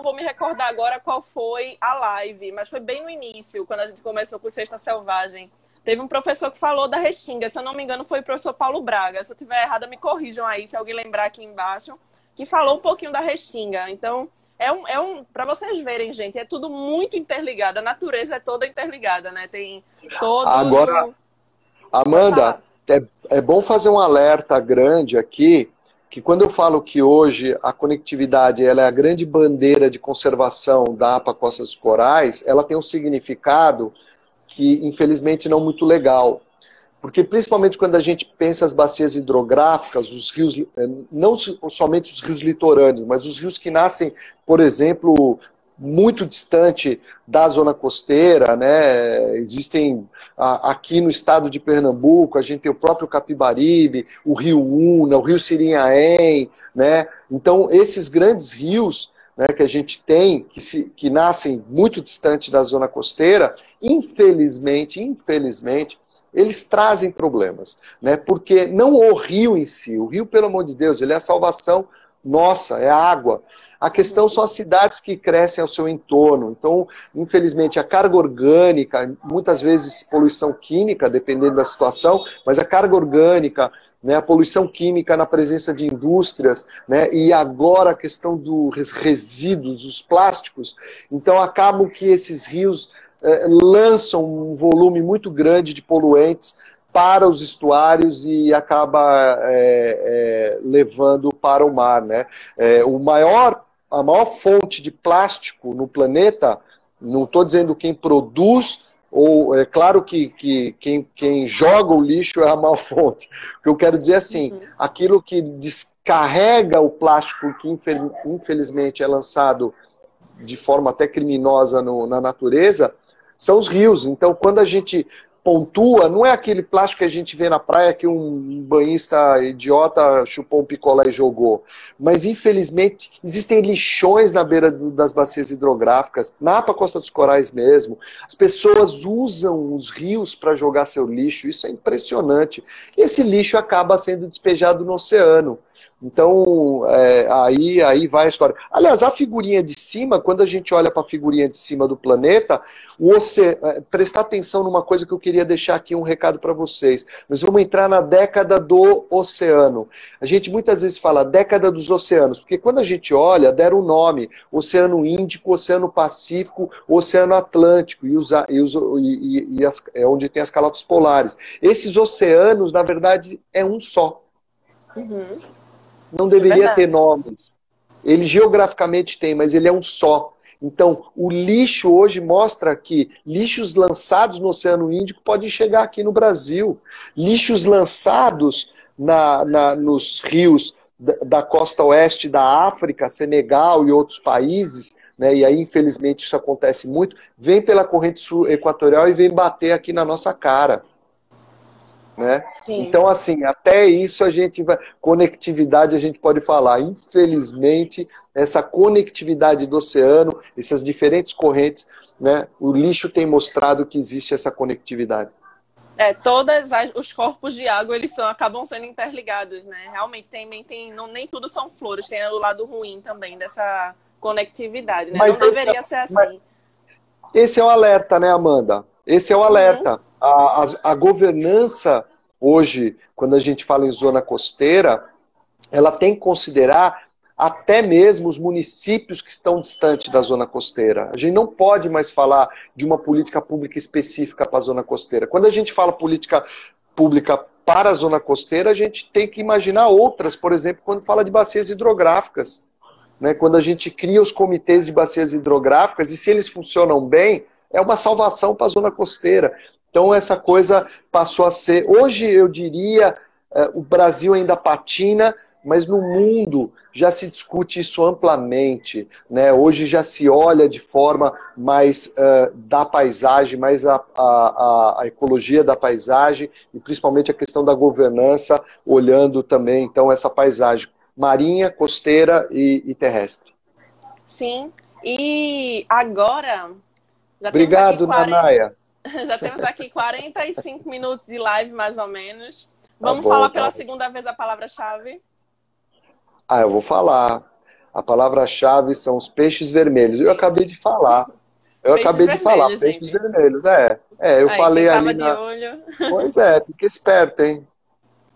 [SPEAKER 1] vou me recordar agora qual foi a live, mas foi bem no início, quando a gente começou com o Sexta Selvagem. Teve um professor que falou da restinga, se eu não me engano foi o professor Paulo Braga. Se eu estiver errada, me corrijam aí, se alguém lembrar aqui embaixo, que falou um pouquinho da restinga. Então, para vocês verem, gente, é tudo muito interligado. A natureza é toda interligada, né? Tem todos
[SPEAKER 2] Agora,
[SPEAKER 1] o... Pode
[SPEAKER 2] Amanda,
[SPEAKER 1] falar.
[SPEAKER 2] é bom fazer um alerta grande aqui, que quando eu falo que hoje a conectividade ela é a grande bandeira de conservação da APA Costa dos Corais, ela tem um significado que infelizmente não muito legal. Porque principalmente quando a gente pensa as bacias hidrográficas, os rios, não somente os rios litorâneos, mas os rios que nascem, por exemplo, muito distante da zona costeira, né? Existem aqui no estado de Pernambuco, a gente tem o próprio Capibaribe, o Rio Una, o Rio Sirinhaém, né? Então esses grandes rios, né, que a gente tem, que nascem muito distante da zona costeira, infelizmente, eles trazem problemas, né? Porque não o rio em si, o rio, pelo amor de Deus, ele é a salvação nossa, é a água. A questão
[SPEAKER 1] Uhum.
[SPEAKER 2] são as cidades que crescem ao seu entorno. Então, infelizmente, a carga orgânica, muitas vezes poluição química, dependendo da situação, mas a carga orgânica, né, a poluição química na presença de indústrias, né, e agora a questão dos resíduos, os plásticos. Então, acabam que esses rios lançam um volume muito grande de poluentes para os estuários e acaba levando para o mar, né? A maior fonte de plástico no planeta, não estou dizendo quem produz, ou é claro que quem joga o lixo é a maior fonte. O que eu quero dizer é assim,
[SPEAKER 1] Uhum.
[SPEAKER 2] aquilo que descarrega o plástico que infelizmente é lançado de forma até criminosa na natureza, são os rios. Então, quando a gente pontua, não é aquele plástico que a gente vê na praia que um banhista idiota chupou um picolé e jogou. Mas, infelizmente, existem lixões na beira das bacias hidrográficas, na APA Costa dos Corais mesmo. As pessoas usam os rios para jogar seu lixo, isso é impressionante. E esse lixo acaba sendo despejado no oceano. Então, aí vai a história. Aliás, a figurinha de cima, quando a gente olha para a figurinha de cima do planeta, prestar atenção numa coisa que eu queria deixar aqui um recado para vocês. Nós vamos entrar na década do oceano. A gente muitas vezes fala década dos oceanos, porque quando a gente olha, deram o nome: Oceano Índico, Oceano Pacífico, Oceano Atlântico, onde tem as calotas polares. Esses oceanos, na verdade, é um só.
[SPEAKER 1] Uhum.
[SPEAKER 2] Não
[SPEAKER 1] É
[SPEAKER 2] deveria ter
[SPEAKER 1] verdade.
[SPEAKER 2] nomes. Ele geograficamente tem, mas ele é um só. Então, o lixo hoje mostra que lixos lançados no Oceano Índico podem chegar aqui no Brasil. Lixos lançados nos rios da costa oeste da África, Senegal e outros países, né, e aí infelizmente isso acontece muito, vem pela corrente sul equatorial e vem bater aqui na nossa cara. Né? Então, assim, até isso a gente vai. Conectividade a gente pode falar. Infelizmente, essa conectividade do oceano, essas diferentes correntes, né? O lixo tem mostrado que existe essa conectividade.
[SPEAKER 1] Os corpos de água acabam sendo interligados, né? Realmente nem tudo são flores, tem o lado ruim também dessa conectividade, né?
[SPEAKER 2] Mas
[SPEAKER 1] não deveria ser assim.
[SPEAKER 2] Esse é o alerta, né, Amanda? Esse é o alerta. A governança, hoje, quando a gente fala em zona costeira, ela tem que considerar até mesmo os municípios que estão distantes da zona costeira. A gente não pode mais falar de uma política pública específica para a zona costeira. Quando a gente fala política pública para a zona costeira, a gente tem que imaginar outras, por exemplo, quando fala de bacias hidrográficas. Né, quando a gente cria os comitês de bacias hidrográficas, e se eles funcionam bem, é uma salvação para a zona costeira. Então essa coisa passou a ser... Hoje eu diria, o Brasil ainda patina, mas no mundo já se discute isso amplamente. Né? Hoje já se olha de forma mais da paisagem, mais a ecologia da paisagem, e principalmente a questão da governança, olhando também então essa paisagem marinha, costeira e terrestre.
[SPEAKER 1] Sim, e agora...
[SPEAKER 2] Obrigado, Nanaia.
[SPEAKER 1] Já temos aqui 45 minutos de live, mais ou menos. Vamos falar pela segunda vez a palavra-chave?
[SPEAKER 2] Eu vou falar. A palavra-chave são os peixes vermelhos. Eu acabei de falar. Peixes vermelhos. Eu falei ali
[SPEAKER 1] de olho.
[SPEAKER 2] Pois fica esperto, hein?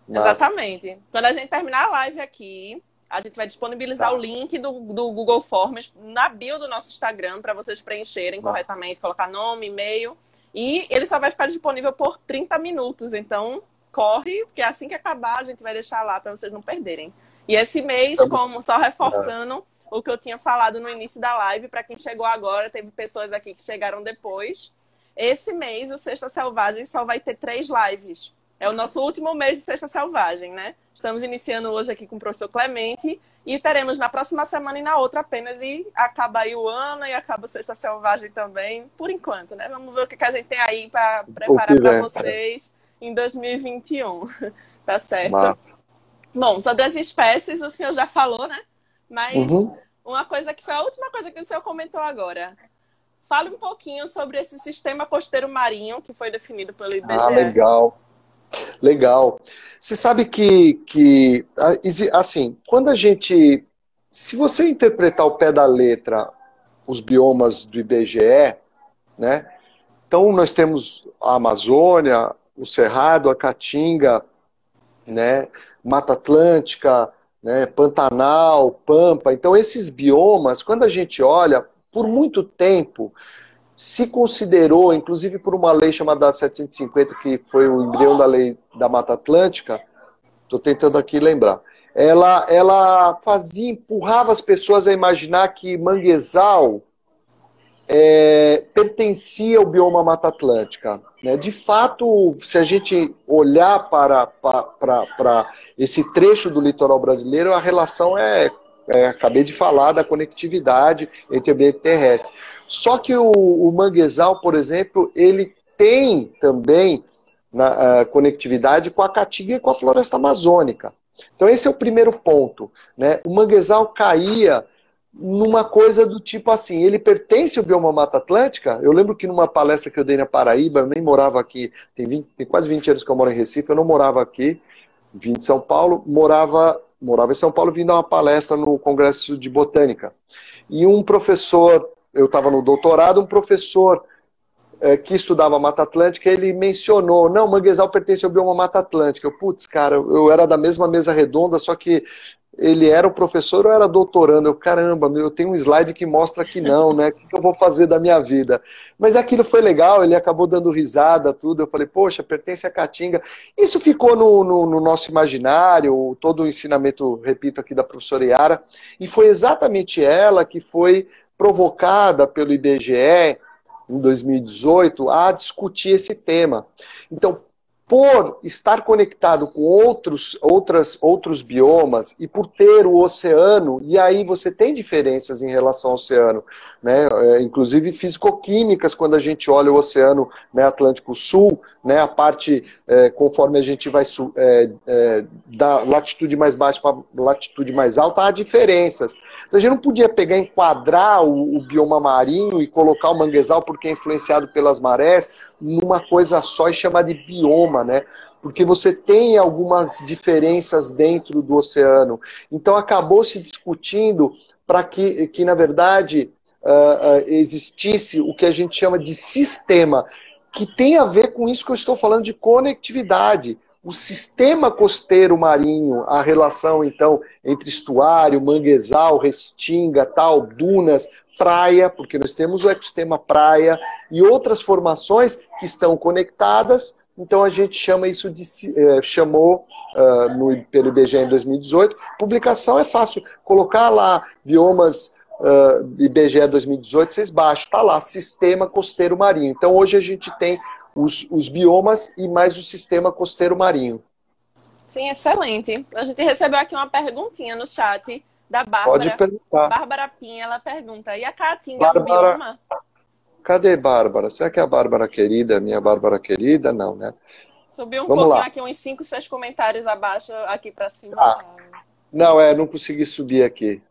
[SPEAKER 1] Exatamente. Quando a gente terminar a live aqui, a gente vai disponibilizar o link do Google Forms na bio do nosso Instagram para vocês preencherem corretamente, colocar nome, e-mail. E ele só vai ficar disponível por 30 minutos. Então, corre, porque assim que acabar, a gente vai deixar lá para vocês não perderem. E esse mês, como só reforçando o que eu tinha falado no início da live, para quem chegou agora, teve pessoas aqui que chegaram depois. Esse mês, o Sexta Selvagem só vai ter 3 lives. É o nosso último mês de Sexta Selvagem, né? Estamos iniciando hoje aqui com o professor Clemente e teremos na próxima semana e na outra apenas. E acaba aí o ano e acaba o Sexta Selvagem também, por enquanto, né? Vamos ver o que a gente tem aí para preparar para vocês em 2021. Tá certo?
[SPEAKER 2] Massa.
[SPEAKER 1] Bom, sobre as espécies, o senhor já falou, né? Mas uma coisa que foi a última coisa que o senhor comentou agora. Fale um pouquinho sobre esse sistema costeiro marinho que foi definido pelo IBGE.
[SPEAKER 2] Legal. Você sabe que assim, quando a gente... Se você interpretar ao pé da letra os biomas do IBGE, né? Então nós temos a Amazônia, o Cerrado, a Caatinga, né? Mata Atlântica, né? Pantanal, Pampa. Então esses biomas, quando a gente olha, por muito tempo... se considerou, inclusive por uma lei chamada 750, que foi o embrião da lei da Mata Atlântica, estou tentando aqui lembrar, ela empurrava as pessoas a imaginar que manguezal pertencia ao bioma Mata Atlântica. Né? De fato, se a gente olhar para esse trecho do litoral brasileiro, a relação acabei de falar da conectividade entre o ambiente terrestre. Só que o manguezal, por exemplo, ele tem também conectividade com a caatinga e com a floresta amazônica. Então esse é o primeiro ponto. Né? O manguezal caía numa coisa do tipo assim, ele pertence ao bioma Mata Atlântica. Eu lembro que numa palestra que eu dei na Paraíba, eu nem morava aqui, tem quase 20 anos que eu moro em Recife, eu não morava aqui, vim de São Paulo, morava em São Paulo, vindo a uma palestra no Congresso de Botânica. E um professor, eu estava no doutorado, um professor que estudava Mata Atlântica, ele mencionou, não, manguezal pertence ao bioma Mata Atlântica. Putz, cara, eu era da mesma mesa redonda, só que ele era o professor ou era doutorando? Caramba, eu tenho um slide que mostra que não, né? O que eu vou fazer da minha vida? Mas aquilo foi legal, ele acabou dando risada, tudo. Eu falei, poxa, pertence à Caatinga. Isso ficou no nosso imaginário, todo o ensinamento, repito, aqui da professora Yara, e foi exatamente ela que foi provocada pelo IBGE, em 2018, a discutir esse tema. Então, por estar conectado com outros biomas e por ter o oceano, e aí você tem diferenças em relação ao oceano, né? Inclusive físico-químicas, quando a gente olha o oceano, né, Atlântico Sul, né, a parte, conforme a gente vai da latitude mais baixa para latitude mais alta, há diferenças. Então, a gente não podia pegar e enquadrar o bioma marinho e colocar o manguezal porque é influenciado pelas marés numa coisa só e chamar de bioma, né? Porque você tem algumas diferenças dentro do oceano. Então acabou se discutindo para que na verdade, existisse o que a gente chama de sistema, que tem a ver com isso que eu estou falando de conectividade. O sistema costeiro marinho, a relação, então, entre estuário, manguezal, restinga, tal, dunas, praia, porque nós temos o ecossistema praia e outras formações que estão conectadas. Então a gente chama isso de, pelo IBGE em 2018, publicação é fácil, colocar lá biomas IBGE 2018, vocês baixam, está lá, sistema costeiro marinho. Então hoje a gente tem os biomas e mais o sistema costeiro marinho.
[SPEAKER 1] Sim, excelente. A gente recebeu aqui uma perguntinha no chat da Bárbara.
[SPEAKER 2] Pode perguntar.
[SPEAKER 1] Bárbara Pinha, ela pergunta, e a caatinga é um bioma?
[SPEAKER 2] Cadê Bárbara? Será que é a Bárbara querida, minha Bárbara querida? Não, né?
[SPEAKER 1] Subiu
[SPEAKER 2] Vamos
[SPEAKER 1] pouquinho
[SPEAKER 2] lá.
[SPEAKER 1] Aqui, uns 5, 6 comentários abaixo, aqui para cima.
[SPEAKER 2] Não, não consegui subir aqui.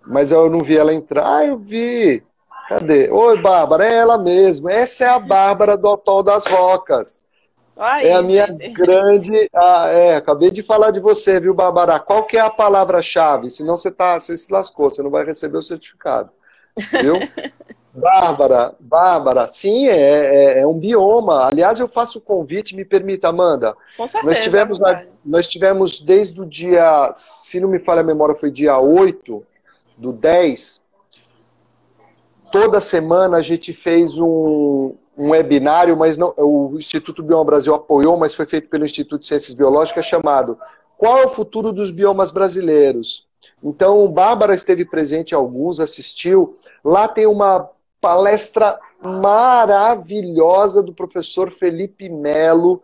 [SPEAKER 2] Mas eu não vi ela entrar. Ah, eu vi. Cadê? Oi, Bárbara, é ela mesma. Essa é a Bárbara do Atol das Rocas.
[SPEAKER 1] Aí,
[SPEAKER 2] é a minha
[SPEAKER 1] gente.
[SPEAKER 2] grande... acabei de falar de você, viu, Bárbara? Qual que é a palavra-chave? Senão você se lascou, você não vai receber o certificado. Viu? Bárbara, sim, é um bioma. Aliás, eu faço o convite, me permita, Amanda.
[SPEAKER 1] Com certeza.
[SPEAKER 2] Nós tivemos desde o dia, se não me falha a memória, foi dia 8/10, toda semana a gente fez um webinário, mas não, o Instituto Bioma Brasil apoiou, mas foi feito pelo Instituto de Ciências Biológicas, chamado Qual é o futuro dos biomas brasileiros? Então, Bárbara esteve presente em alguns, assistiu. Lá tem uma palestra maravilhosa do professor Felipe Melo,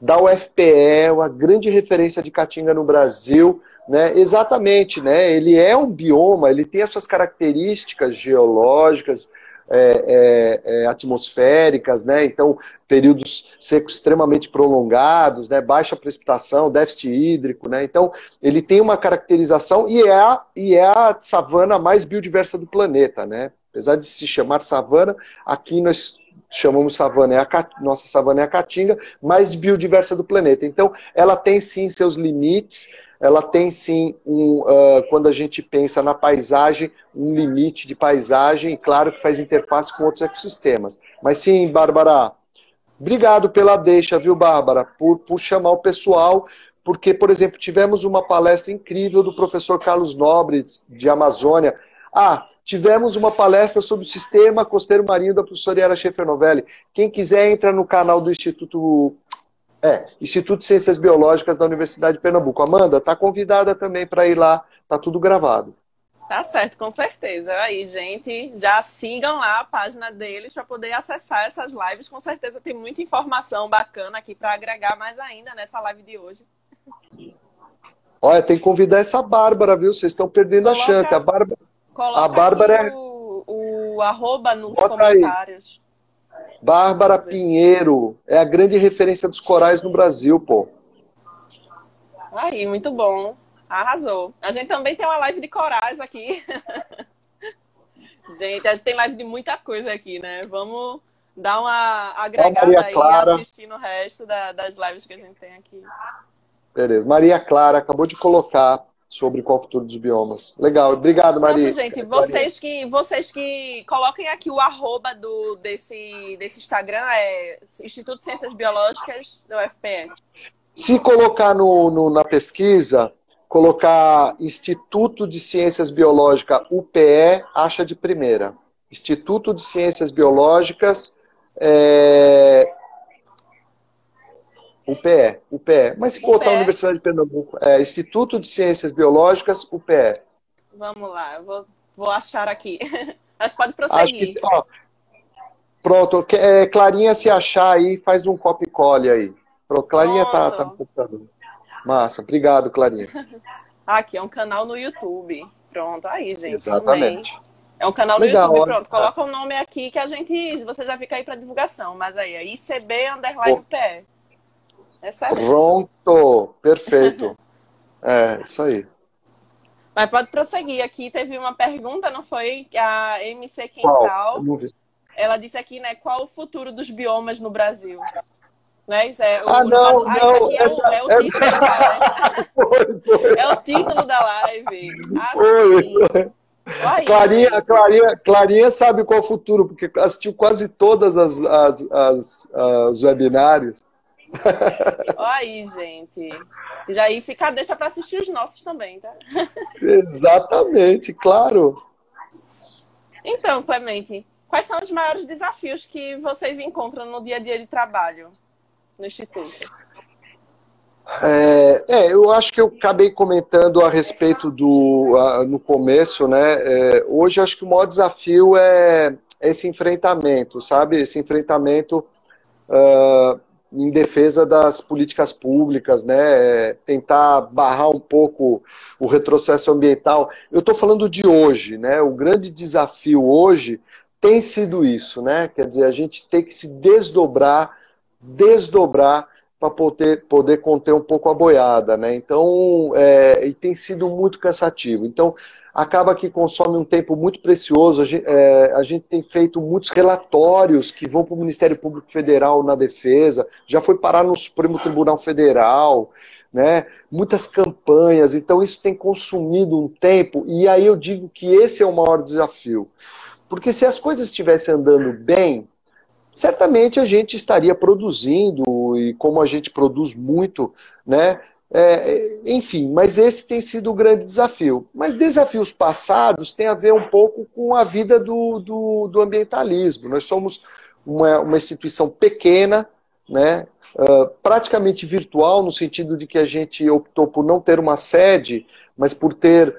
[SPEAKER 2] da UFPE, uma grande referência de caatinga no Brasil, né? Exatamente, né? Ele é um bioma, ele tem as suas características geológicas, atmosféricas, né? Então, períodos secos extremamente prolongados, né? Baixa precipitação, déficit hídrico, né? Então, ele tem uma caracterização e é a savana mais biodiversa do planeta, né? Apesar de se chamar savana, aqui nós chamamos savana, nossa savana é a caatinga, mais biodiversa do planeta. Então, ela tem sim seus limites, ela tem sim, quando a gente pensa na paisagem, um limite de paisagem, e claro que faz interface com outros ecossistemas. Mas sim, Bárbara, obrigado pela deixa, viu, Bárbara, por chamar o pessoal, porque, por exemplo, tivemos uma palestra incrível do professor Carlos Nobre, de Amazônia. Tivemos uma palestra sobre o sistema costeiro marinho da professora Yara Schaefer Novelli. Quem quiser, entra no canal do Instituto de Ciências Biológicas da Universidade de Pernambuco. Amanda, está convidada também para ir lá, está tudo gravado.
[SPEAKER 1] Tá certo, com certeza. Aí, gente, já sigam lá a página deles para poder acessar essas lives. Com certeza tem muita informação bacana aqui para agregar mais ainda nessa live de hoje.
[SPEAKER 2] Olha, tem que convidar essa Bárbara, viu? Vocês estão perdendo a chance.
[SPEAKER 1] A Bárbara o arroba nos comentários.
[SPEAKER 2] Bárbara Pinheiro é a grande referência dos corais no Brasil, pô.
[SPEAKER 1] Aí, muito bom. Arrasou. A gente também tem uma live de corais aqui. Gente, a gente tem live de muita coisa aqui, né? Vamos dar uma agregada aí e assistir no resto das lives que a gente tem aqui.
[SPEAKER 2] Beleza. Maria Clara acabou de colocar sobre qual é o futuro dos biomas. Legal. Obrigado, Maria.
[SPEAKER 1] Pronto, gente, vocês que coloquem aqui o arroba desse Instagram, é Instituto de Ciências Biológicas da UFPE.
[SPEAKER 2] Se colocar na pesquisa, colocar Instituto de Ciências Biológicas UPE, acha de primeira. Instituto de Ciências Biológicas UPE. Mas se botar a Universidade de Pernambuco, Instituto de Ciências Biológicas, UPE.
[SPEAKER 1] Vamos lá, eu vou achar aqui. Mas pode prosseguir.
[SPEAKER 2] Acho que, pronto, Clarinha, se achar aí, faz um copy-colle aí. Pronto, Clarinha tá no
[SPEAKER 1] Pronto.
[SPEAKER 2] computador. Massa, obrigado, Clarinha.
[SPEAKER 1] Aqui é um canal no YouTube. Pronto, aí, gente, amei.
[SPEAKER 2] Exatamente.
[SPEAKER 1] É um canal no
[SPEAKER 2] Legal.
[SPEAKER 1] YouTube, pronto. Coloca o nome aqui que você já fica aí para divulgação. Mas aí, é ICB_PE. Excelente.
[SPEAKER 2] Pronto, perfeito. É, isso aí.
[SPEAKER 1] Mas pode prosseguir. Aqui teve uma pergunta, não foi? A MC
[SPEAKER 2] Qual? Eu
[SPEAKER 1] Quental,
[SPEAKER 2] não vi.
[SPEAKER 1] ela disse aqui, né, qual o futuro dos biomas no Brasil? Né? Isso é
[SPEAKER 2] Ah,
[SPEAKER 1] no caso,
[SPEAKER 2] não,
[SPEAKER 1] isso
[SPEAKER 2] não.
[SPEAKER 1] aqui é o título da live.
[SPEAKER 2] Foi.
[SPEAKER 1] É o título da live.
[SPEAKER 2] Foi,
[SPEAKER 1] Assim.
[SPEAKER 2] foi.
[SPEAKER 1] Olha aí,
[SPEAKER 2] Clarinha,
[SPEAKER 1] gente.
[SPEAKER 2] Clarinha sabe qual é o futuro, porque assistiu quase todas as webinários.
[SPEAKER 1] Olha aí, gente. Já aí deixa para assistir os nossos também, tá?
[SPEAKER 2] Exatamente, claro.
[SPEAKER 1] Então, Clemente, quais são os maiores desafios que vocês encontram no dia a dia de trabalho no Instituto?
[SPEAKER 2] Eu acho que eu acabei comentando a respeito no começo, né? Hoje acho que o maior desafio é esse enfrentamento, sabe? Esse enfrentamento em defesa das políticas públicas, né? Tentar barrar um pouco o retrocesso ambiental. Eu estou falando de hoje, né? O grande desafio hoje tem sido isso, né? Quer dizer, a gente tem que se desdobrar para poder conter um pouco a boiada, né? Então, e tem sido muito cansativo. Então, acaba que consome um tempo muito precioso. A gente tem feito muitos relatórios que vão para o Ministério Público Federal na defesa, já foi parar no Supremo Tribunal Federal, né? Muitas campanhas. Então, isso tem consumido um tempo, e aí eu digo que esse é o maior desafio. Porque se as coisas estivessem andando bem, certamente a gente estaria produzindo, e como a gente produz muito, né? Enfim, mas esse tem sido o grande desafio. Mas desafios passados têm a ver um pouco com a vida do ambientalismo. Nós somos uma instituição pequena, né? Praticamente virtual, no sentido de que a gente optou por não ter uma sede, mas por ter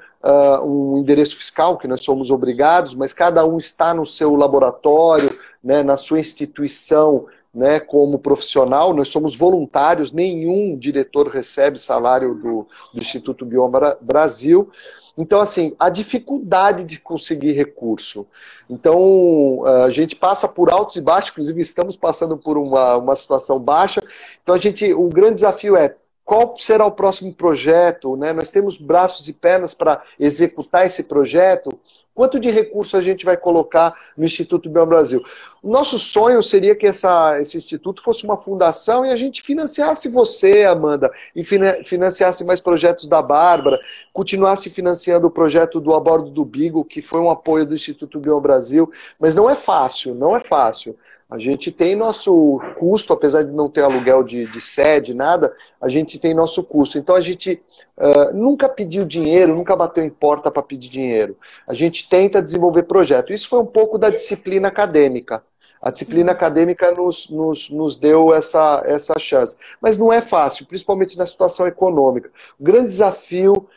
[SPEAKER 2] um endereço fiscal, que nós somos obrigados, mas cada um está no seu laboratório, né, na sua instituição, né, como profissional. Nós somos voluntários, nenhum diretor recebe salário do Instituto Bioma Brasil. Então, assim, a dificuldade de conseguir recurso. Então, a gente passa por altos e baixos, inclusive estamos passando por uma situação baixa. Então, o grande desafio é qual será o próximo projeto, né? Nós temos braços e pernas para executar esse projeto. Quanto de recurso a gente vai colocar no Instituto Bioma Brasil? O nosso sonho seria que esse instituto fosse uma fundação e a gente financiasse você, Amanda, e financiasse mais projetos da Bárbara, continuasse financiando o projeto do A Bordo do Beagle, que foi um apoio do Instituto Bioma Brasil, mas não é fácil, não é fácil. A gente tem nosso custo, apesar de não ter aluguel de sede, nada, a gente tem nosso custo. Então a gente nunca pediu dinheiro, nunca bateu em porta para pedir dinheiro. A gente tenta desenvolver projeto. Isso foi um pouco da disciplina acadêmica. A disciplina acadêmica nos deu essa chance. Mas não é fácil, principalmente na situação econômica. O grande desafio,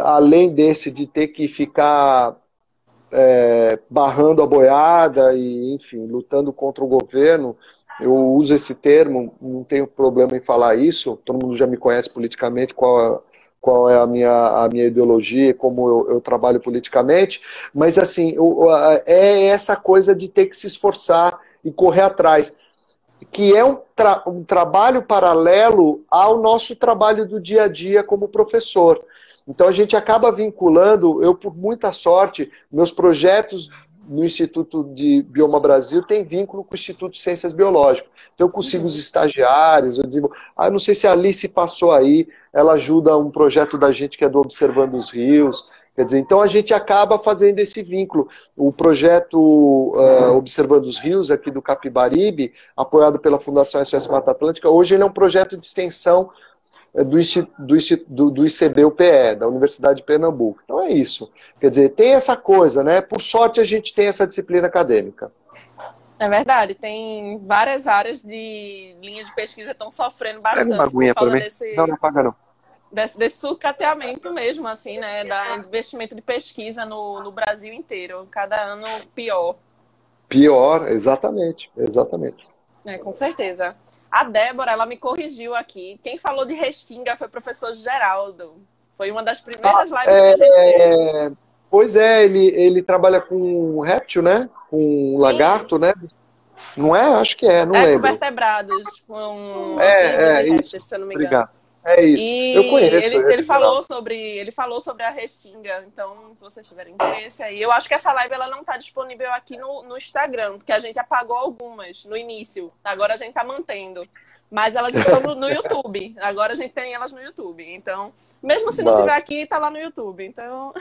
[SPEAKER 2] além desse de ter que ficar barrando a boiada e, enfim, lutando contra o governo, eu uso esse termo, não tenho problema em falar isso, todo mundo já me conhece politicamente, qual é a minha ideologia, como eu trabalho politicamente, mas assim, é essa coisa de ter que se esforçar e correr atrás, que é um trabalho paralelo ao nosso trabalho do dia a dia como professor. Então a gente acaba vinculando, eu por muita sorte, meus projetos no Instituto de Bioma Brasil têm vínculo com o Instituto de Ciências Biológicas. Então eu consigo os estagiários, eu digo, não sei se a Alice passou aí, ela ajuda um projeto da gente que é do Observando os Rios. Quer dizer, então a gente acaba fazendo esse vínculo. O projeto Observando os Rios, aqui do Capibaribe, apoiado pela Fundação SOS Mata Atlântica, hoje ele é um projeto de extensão do ICB-PE, da Universidade de Pernambuco. Então é isso. Quer dizer, tem essa coisa, né? Por sorte a gente tem essa disciplina acadêmica.
[SPEAKER 1] É verdade, tem várias áreas de linhas de pesquisa que estão sofrendo bastante
[SPEAKER 2] Pega uma aguinha
[SPEAKER 1] por causa
[SPEAKER 2] pra mim. Não, não paga não.
[SPEAKER 1] desse sucateamento mesmo, assim, né? Da investimento de pesquisa no Brasil inteiro. Cada ano pior.
[SPEAKER 2] Pior, exatamente, exatamente.
[SPEAKER 1] Com certeza. A Débora, ela me corrigiu aqui. Quem falou de Restinga foi o professor Geraldo. Foi uma das primeiras lives que a gente teve.
[SPEAKER 2] Pois é, ele trabalha com réptil, né? Com
[SPEAKER 1] Sim,
[SPEAKER 2] lagarto, né? Não é? Acho que é, não
[SPEAKER 1] com
[SPEAKER 2] lembro.
[SPEAKER 1] vertebrados, com anfíbios e
[SPEAKER 2] Isso.
[SPEAKER 1] répteis, se eu não me engano.
[SPEAKER 2] Obrigado. É isso. Eu
[SPEAKER 1] E
[SPEAKER 2] conheço
[SPEAKER 1] ele
[SPEAKER 2] esse Geraldo.
[SPEAKER 1] falou sobre a Restinga. Então, se vocês tiverem interesse aí. Eu acho que essa live ela não está disponível aqui no Instagram, porque a gente apagou algumas no início. Agora a gente está mantendo. Mas elas estão no YouTube. Agora a gente tem elas no YouTube. Então, mesmo se não tiver
[SPEAKER 2] Massa,
[SPEAKER 1] aqui, está lá no YouTube. Então,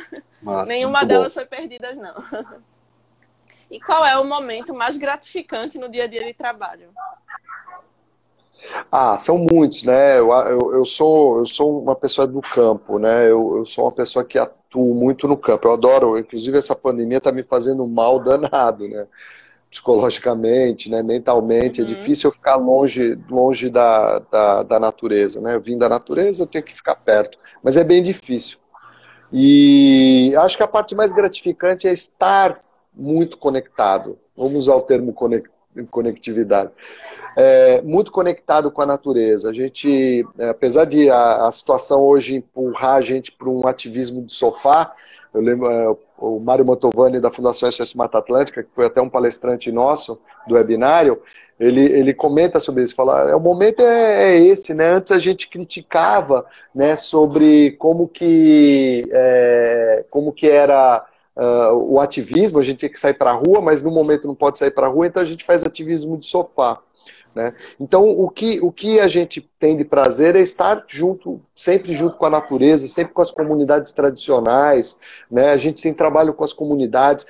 [SPEAKER 2] massa,
[SPEAKER 1] nenhuma
[SPEAKER 2] muito bom.
[SPEAKER 1] delas foi perdida, não. E qual é o momento mais gratificante no dia a dia de trabalho?
[SPEAKER 2] São muitos, né? Eu sou uma pessoa do campo, né? Eu sou uma pessoa que atuo muito no campo. Eu adoro, inclusive essa pandemia está me fazendo um mal danado, né? Psicologicamente, né? Mentalmente. É
[SPEAKER 1] Uhum.
[SPEAKER 2] difícil eu ficar longe da natureza, né? Eu vim da natureza, eu tenho que ficar perto. Mas é bem difícil. E acho que a parte mais gratificante é estar muito conectado. Vamos usar o termo conectividade. Muito conectado com a natureza. A gente, apesar de a situação hoje empurrar a gente para um ativismo de sofá, eu lembro o Mário Mantovani da Fundação SOS Mata Atlântica, que foi até um palestrante nosso do webinário, ele comenta sobre isso, fala, o momento é esse, né? Antes a gente criticava, né, sobre como que era o ativismo, a gente tinha que sair para a rua, mas no momento não pode sair para a rua, então a gente faz ativismo de sofá. Né? Então, o que a gente tem de prazer é estar junto, sempre junto com a natureza, sempre com as comunidades tradicionais, né? A gente tem trabalho com as comunidades,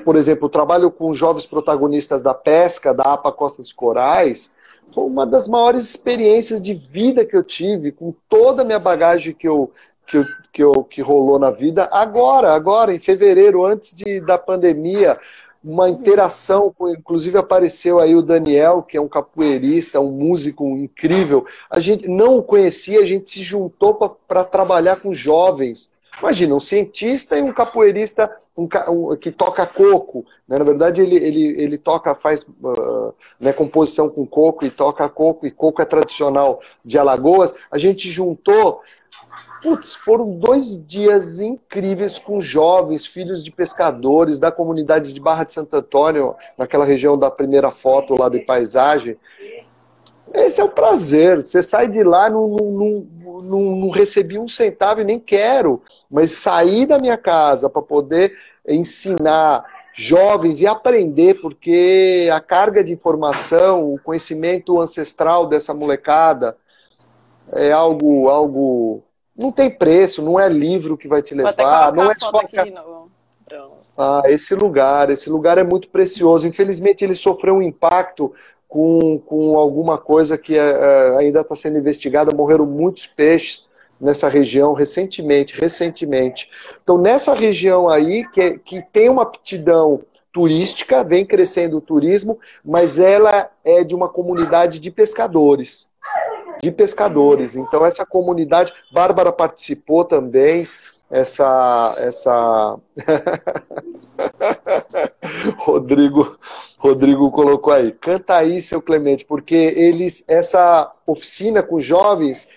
[SPEAKER 2] por exemplo, o trabalho com jovens protagonistas da pesca, da APA Costa dos Corais, foi uma das maiores experiências de vida que eu tive, com toda a minha bagagem que rolou na vida, agora, em fevereiro, antes da pandemia, uma
[SPEAKER 1] Uhum.
[SPEAKER 2] interação, inclusive apareceu aí o Daniel, que é um capoeirista, um músico incrível. A gente não o conhecia, a gente se juntou para trabalhar com jovens. Imagina, um cientista e um capoeirista que toca coco. Né? Na verdade, ele toca, faz né, composição com coco e toca coco, e coco é tradicional de Alagoas. A gente juntou. Putz, foram 2 dias incríveis com jovens, filhos de pescadores da comunidade de Barra de Santo Antônio, naquela região da primeira foto lá de paisagem. Esse é o prazer. Você sai de lá, não recebi um centavo e nem quero, mas sair da minha casa para poder ensinar jovens e aprender, porque a carga de informação, o conhecimento ancestral dessa molecada é algo não tem preço, não é livro que vai te
[SPEAKER 1] Vou até
[SPEAKER 2] levar,
[SPEAKER 1] colocar
[SPEAKER 2] não
[SPEAKER 1] a
[SPEAKER 2] é
[SPEAKER 1] foto
[SPEAKER 2] só
[SPEAKER 1] aqui de novo. Pronto.
[SPEAKER 2] esse lugar é muito precioso. Infelizmente ele sofreu um impacto com alguma coisa que ainda está sendo investigada, morreram muitos peixes nessa região recentemente. Então nessa região aí, que tem uma aptidão turística, vem crescendo o turismo, mas ela é de uma comunidade de pescadores.
[SPEAKER 1] Uhum.
[SPEAKER 2] Então, essa comunidade, Bárbara participou também, essa Rodrigo colocou aí, canta aí, seu Clemente, porque essa oficina com jovens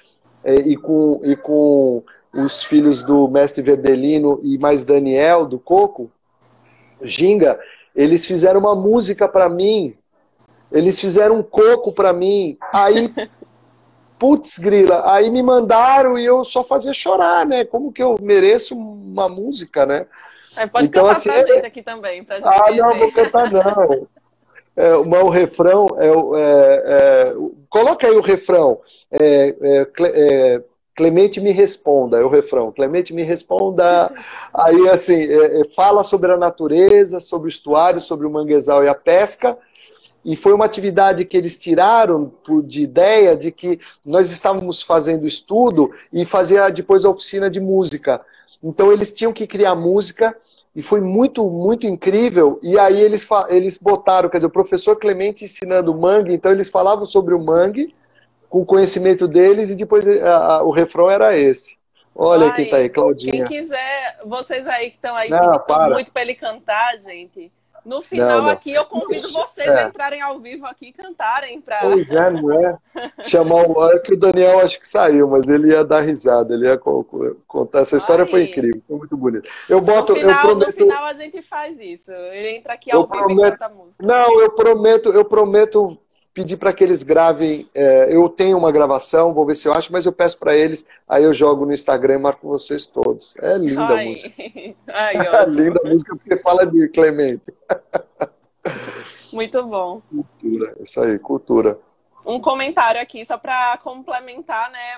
[SPEAKER 2] e com os filhos do mestre Verdelino e mais Daniel, do Coco, Ginga, eles fizeram uma música para mim, eles fizeram um coco para mim, aí putz, grila, aí me mandaram e eu só fazia chorar, né? Como que eu mereço uma música, né?
[SPEAKER 1] Aí pode
[SPEAKER 2] Então,
[SPEAKER 1] cantar
[SPEAKER 2] assim,
[SPEAKER 1] pra gente aqui também, pra gente
[SPEAKER 2] não
[SPEAKER 1] conhecer.
[SPEAKER 2] vou cantar, não. Mas o refrão, coloca aí o refrão, Clemente me responda, é o refrão, Clemente me responda, aí assim, fala sobre a natureza, sobre o estuário, sobre o manguezal e a pesca, e foi uma atividade que eles tiraram de ideia de que nós estávamos fazendo estudo e fazia depois a oficina de música. Então eles tinham que criar música e foi muito, muito incrível. E aí eles botaram, quer dizer, o professor Clemente ensinando mangue, então eles falavam sobre o mangue com o conhecimento deles e depois o refrão era esse. Olha quem está aí,
[SPEAKER 1] Ai, quem
[SPEAKER 2] Claudinha.
[SPEAKER 1] quiser, vocês aí que estão aí
[SPEAKER 2] Não,
[SPEAKER 1] pedindo
[SPEAKER 2] para.
[SPEAKER 1] muito pra ele cantar, gente, No
[SPEAKER 2] Não,
[SPEAKER 1] final
[SPEAKER 2] não.
[SPEAKER 1] aqui eu convido vocês a entrarem ao vivo aqui e cantarem para.
[SPEAKER 2] Pois é, não é? Chamar o é que o Daniel acho que saiu, mas ele ia dar risada, ele ia contar. Essa história foi
[SPEAKER 1] Vai.
[SPEAKER 2] incrível, foi muito bonita.
[SPEAKER 1] No final a gente faz isso. Ele entra aqui
[SPEAKER 2] Eu
[SPEAKER 1] ao vivo e
[SPEAKER 2] prometo,
[SPEAKER 1] canta a música.
[SPEAKER 2] não, eu prometo pedir para que eles gravem. Eu tenho uma gravação, vou ver se eu acho, mas eu peço para eles, aí eu jogo no Instagram e marco vocês todos. É linda a música.
[SPEAKER 1] Ai,
[SPEAKER 2] É
[SPEAKER 1] ótimo.
[SPEAKER 2] linda a música porque fala de Clemente.
[SPEAKER 1] Muito bom.
[SPEAKER 2] Cultura, isso aí, cultura.
[SPEAKER 1] Um comentário aqui, só para complementar, né?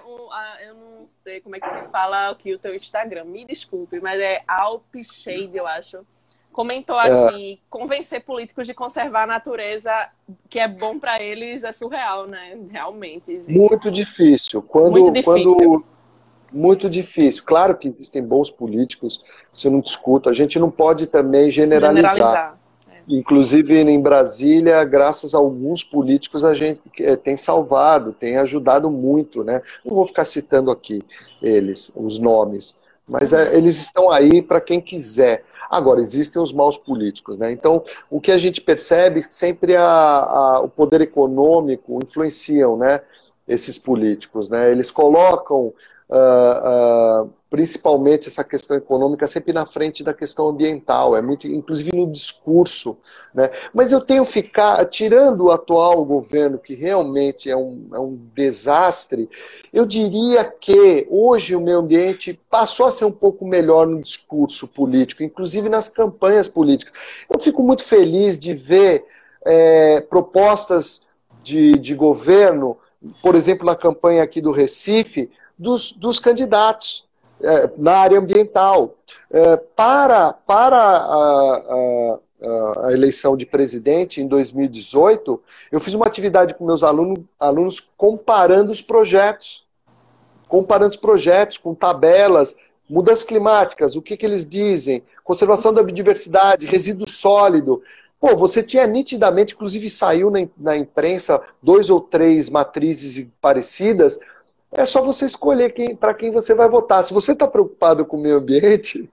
[SPEAKER 1] Eu não sei como é que se fala aqui o teu Instagram, me desculpe, mas é Alpshade, eu acho. Comentou aqui, convencer políticos de conservar a natureza, que é bom para eles, é surreal, né? Realmente, gente.
[SPEAKER 2] Muito difícil.
[SPEAKER 1] Muito difícil.
[SPEAKER 2] Muito difícil. Claro que existem bons políticos, isso eu não discuto. A gente não pode também generalizar. Inclusive em Brasília, graças a alguns políticos, a gente tem salvado, tem ajudado muito, né? Não vou ficar citando aqui os nomes, mas eles estão aí para quem quiser. Agora, existem os maus políticos, né? Então, o que a gente percebe, sempre o poder econômico influenciam, né, esses políticos, né? Eles colocam principalmente essa questão econômica sempre na frente da questão ambiental, é muito, inclusive no discurso, né? Mas eu tenho tirando o atual governo, que realmente é um desastre, eu diria que hoje o meio ambiente passou a ser um pouco melhor no discurso político, inclusive nas campanhas políticas. Eu fico muito feliz de ver propostas de governo, por exemplo, na campanha aqui do Recife, dos candidatos na área ambiental. Para a eleição de presidente em 2018, eu fiz uma atividade com meus alunos comparando os projetos com tabelas, mudanças climáticas, o que eles dizem, conservação da biodiversidade, resíduo sólido. Pô, você tinha nitidamente, inclusive saiu na imprensa 2 ou 3 matrizes parecidas. É só você escolher para quem você vai votar. Se você está preocupado com o meio ambiente,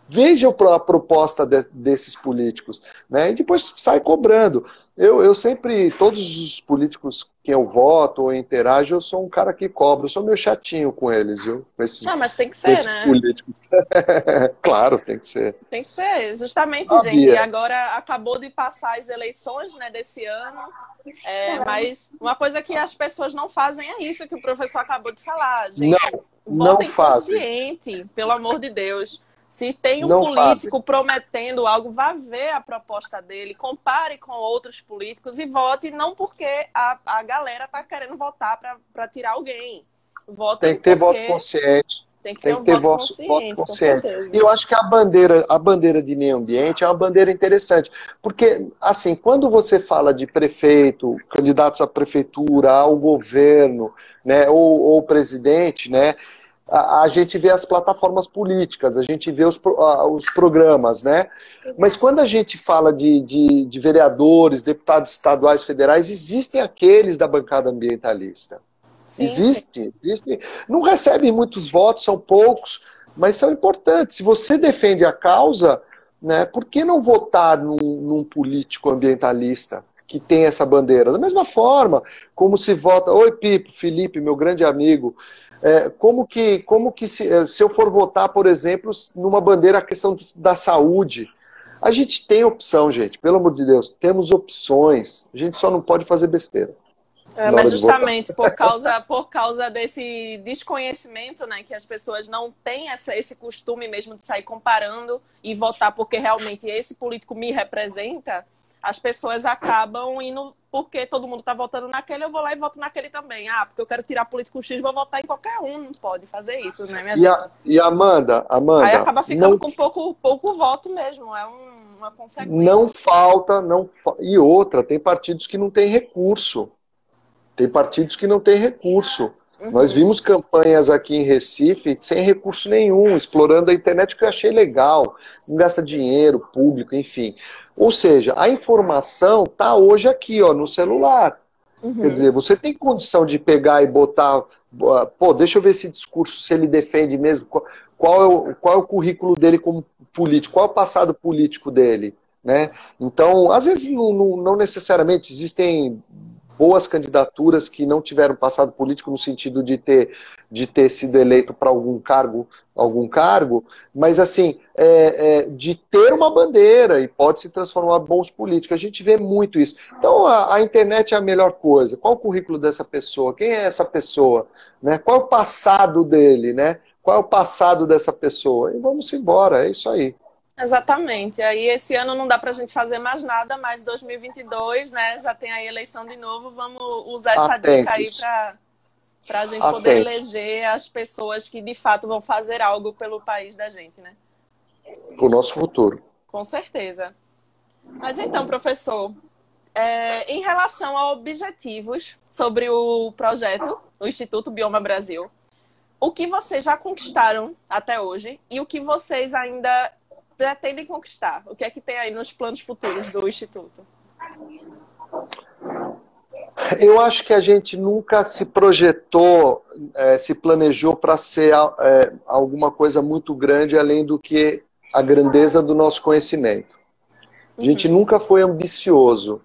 [SPEAKER 2] veja a proposta desses políticos, né? E depois sai cobrando. Eu sempre, todos os políticos que eu voto ou interajo, eu sou um cara que cobra. Eu sou meio chatinho com eles, viu?
[SPEAKER 1] Mas tem que ser, né?
[SPEAKER 2] Políticos. Claro, tem que ser.
[SPEAKER 1] Tem que ser, justamente, gente. E agora acabou de passar as eleições, né, desse ano. Mas uma coisa que as pessoas não fazem é isso que o professor acabou de falar. Gente, votem consciente, pelo amor de Deus. Se tem um político prometendo algo, vá ver a proposta dele, compare com outros políticos e vote, não porque a galera está querendo votar para tirar alguém.
[SPEAKER 2] Tem que ter voto consciente.
[SPEAKER 1] Tem que ter voto consciente.
[SPEAKER 2] E eu acho que a bandeira de meio ambiente é uma bandeira interessante. Porque, assim, quando você fala de prefeito, candidatos à prefeitura, ao governo, né, ou presidente, né, a gente vê as plataformas políticas, a gente vê os programas, né? Mas quando a gente fala de vereadores, deputados estaduais, federais, existem aqueles da bancada ambientalista. Sim, existe. Não recebem muitos votos, são poucos, mas são importantes. Se você defende a causa, né, por que não votar num político ambientalista que tem essa bandeira? Da mesma forma, como se vota... Oi, Pipo, Felipe, meu grande amigo. Como que se eu for votar, por exemplo, numa bandeira a questão da saúde, a gente tem opção, gente, pelo amor de Deus, temos opções, a gente só não pode fazer besteira.
[SPEAKER 1] Mas justamente por causa desse desconhecimento, né, que as pessoas não têm esse costume mesmo de sair comparando e votar porque realmente esse político me representa, as pessoas acabam indo porque todo mundo está votando naquele, eu vou lá e voto naquele também. Ah, porque eu quero tirar político X, vou votar em qualquer um. Não pode fazer isso, né, minha gente?
[SPEAKER 2] E Amanda... Aí
[SPEAKER 1] acaba ficando com pouco voto mesmo, é uma consequência.
[SPEAKER 2] Não falta... E outra, tem partidos que não têm recurso. Nós vimos campanhas aqui em Recife sem recurso nenhum, explorando a internet, que eu achei legal. Não gasta dinheiro público, enfim. Ou seja, a informação está hoje aqui, ó, no celular. Quer dizer, você tem condição de pegar e botar... Pô, deixa eu ver esse discurso, se ele defende mesmo. Qual é o currículo dele como político? Qual é o passado político dele? né? Então, às vezes, não necessariamente existem boas candidaturas que não tiveram passado político no sentido de ter sido eleito para algum cargo, mas assim, de ter uma bandeira e pode se transformar em bons políticos. A gente vê muito isso. Então, a internet é a melhor coisa. Qual o currículo dessa pessoa? Quem é essa pessoa? Né? Qual é o passado dele? Né? Qual é o passado dessa pessoa? E vamos embora, é isso aí.
[SPEAKER 1] Exatamente. Aí esse ano não dá para a gente fazer mais nada, mas 2022, né, já tem aí eleição de novo. Vamos usar essa dica aí para a gente poder eleger as pessoas que de fato vão fazer algo pelo país da gente, né?
[SPEAKER 2] Para o nosso futuro.
[SPEAKER 1] Com certeza. Mas então, professor, em relação a objetivos sobre o projeto, o Instituto Bioma Brasil, o que vocês já conquistaram até hoje e o que vocês ainda pretendem conquistar? O que é que tem aí nos planos futuros do Instituto?
[SPEAKER 2] Eu acho que a gente nunca se projetou, se planejou para ser alguma coisa muito grande além do que a grandeza do nosso conhecimento. A gente nunca foi ambicioso.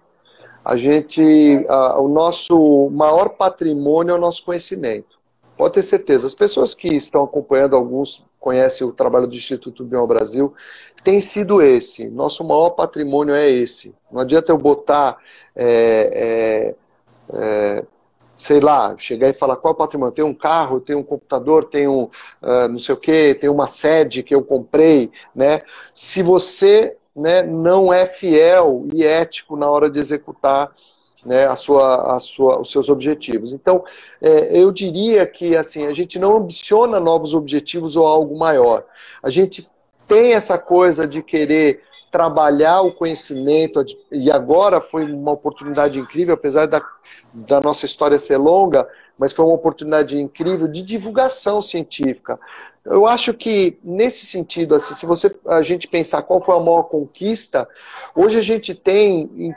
[SPEAKER 2] O nosso maior patrimônio é o nosso conhecimento. Pode ter certeza. As pessoas que estão acompanhando, alguns conhecem o trabalho do Instituto Bioma Brasil, tem sido esse. Nosso maior patrimônio é esse. Não adianta eu botar, sei lá, chegar e falar qual é o patrimônio. Tem um carro, tem um computador, tem não sei o quê, tem uma sede que eu comprei, né? Se você, né, não é fiel e ético na hora de executar, né, os seus objetivos. Então, eu diria que assim, a gente não ambiciona novos objetivos ou algo maior. A gente tem essa coisa de querer trabalhar o conhecimento, e agora foi uma oportunidade incrível, apesar da nossa história ser longa, mas foi uma oportunidade incrível de divulgação científica. Eu acho que, nesse sentido, assim, se a gente pensar qual foi a maior conquista, hoje a gente tem,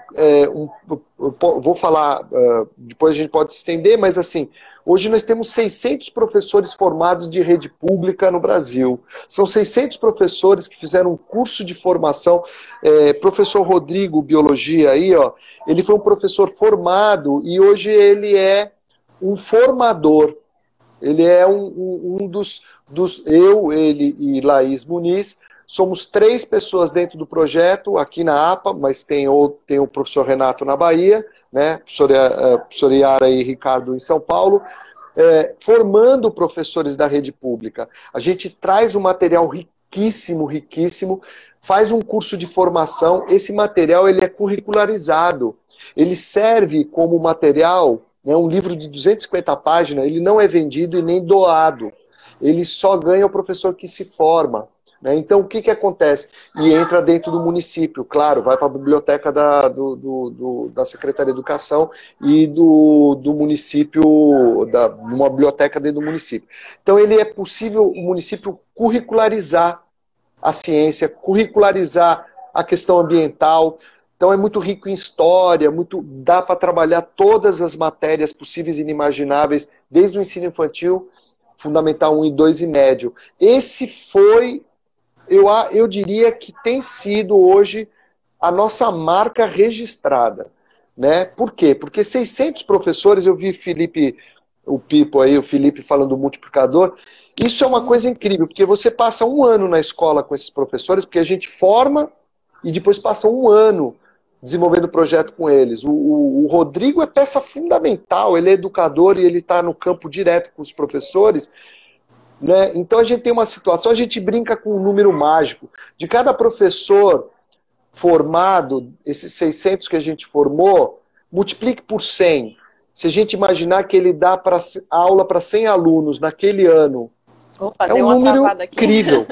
[SPEAKER 2] vou falar, depois a gente pode se estender, mas assim, hoje nós temos 600 professores formados de rede pública no Brasil. São 600 professores que fizeram um curso de formação. Professor Rodrigo, Biologia, aí, ó, ele foi um professor formado e hoje ele é um formador. Ele é um dos... ele e Laís Muniz, somos 3 pessoas dentro do projeto, aqui na APA, mas tem o professor Renato na Bahia, né, professor Yara e Ricardo em São Paulo, formando professores da rede pública. A gente traz um material riquíssimo, riquíssimo, faz um curso de formação, esse material ele é curricularizado, ele serve como material, né, um livro de 250 páginas, ele não é vendido e nem doado, ele só ganha o professor que se forma. Né? Então, o que acontece? E entra dentro do município, claro, vai para a biblioteca da Secretaria de Educação e do município, numa biblioteca dentro do município. Então, ele é possível o município curricularizar a ciência, curricularizar a questão ambiental. Então, é muito rico em história, dá para trabalhar todas as matérias possíveis e inimagináveis, desde o ensino infantil, Fundamental 1 e 2 e médio. Esse foi... Eu diria que tem sido hoje a nossa marca registrada. Né? Por quê? Porque 600 professores, eu vi o Felipe falando do multiplicador, isso é uma coisa incrível, porque você passa um ano na escola com esses professores, porque a gente forma e depois passa um ano desenvolvendo o projeto com eles. O Rodrigo é peça fundamental, ele é educador e ele está no campo direto com os professores. Né? Então a gente tem uma situação, a gente brinca com um número mágico. De cada professor formado, esses 600 que a gente formou, multiplique por 100. Se a gente imaginar que ele dá aula para 100 alunos naquele ano,
[SPEAKER 1] opa,
[SPEAKER 2] é um número incrível.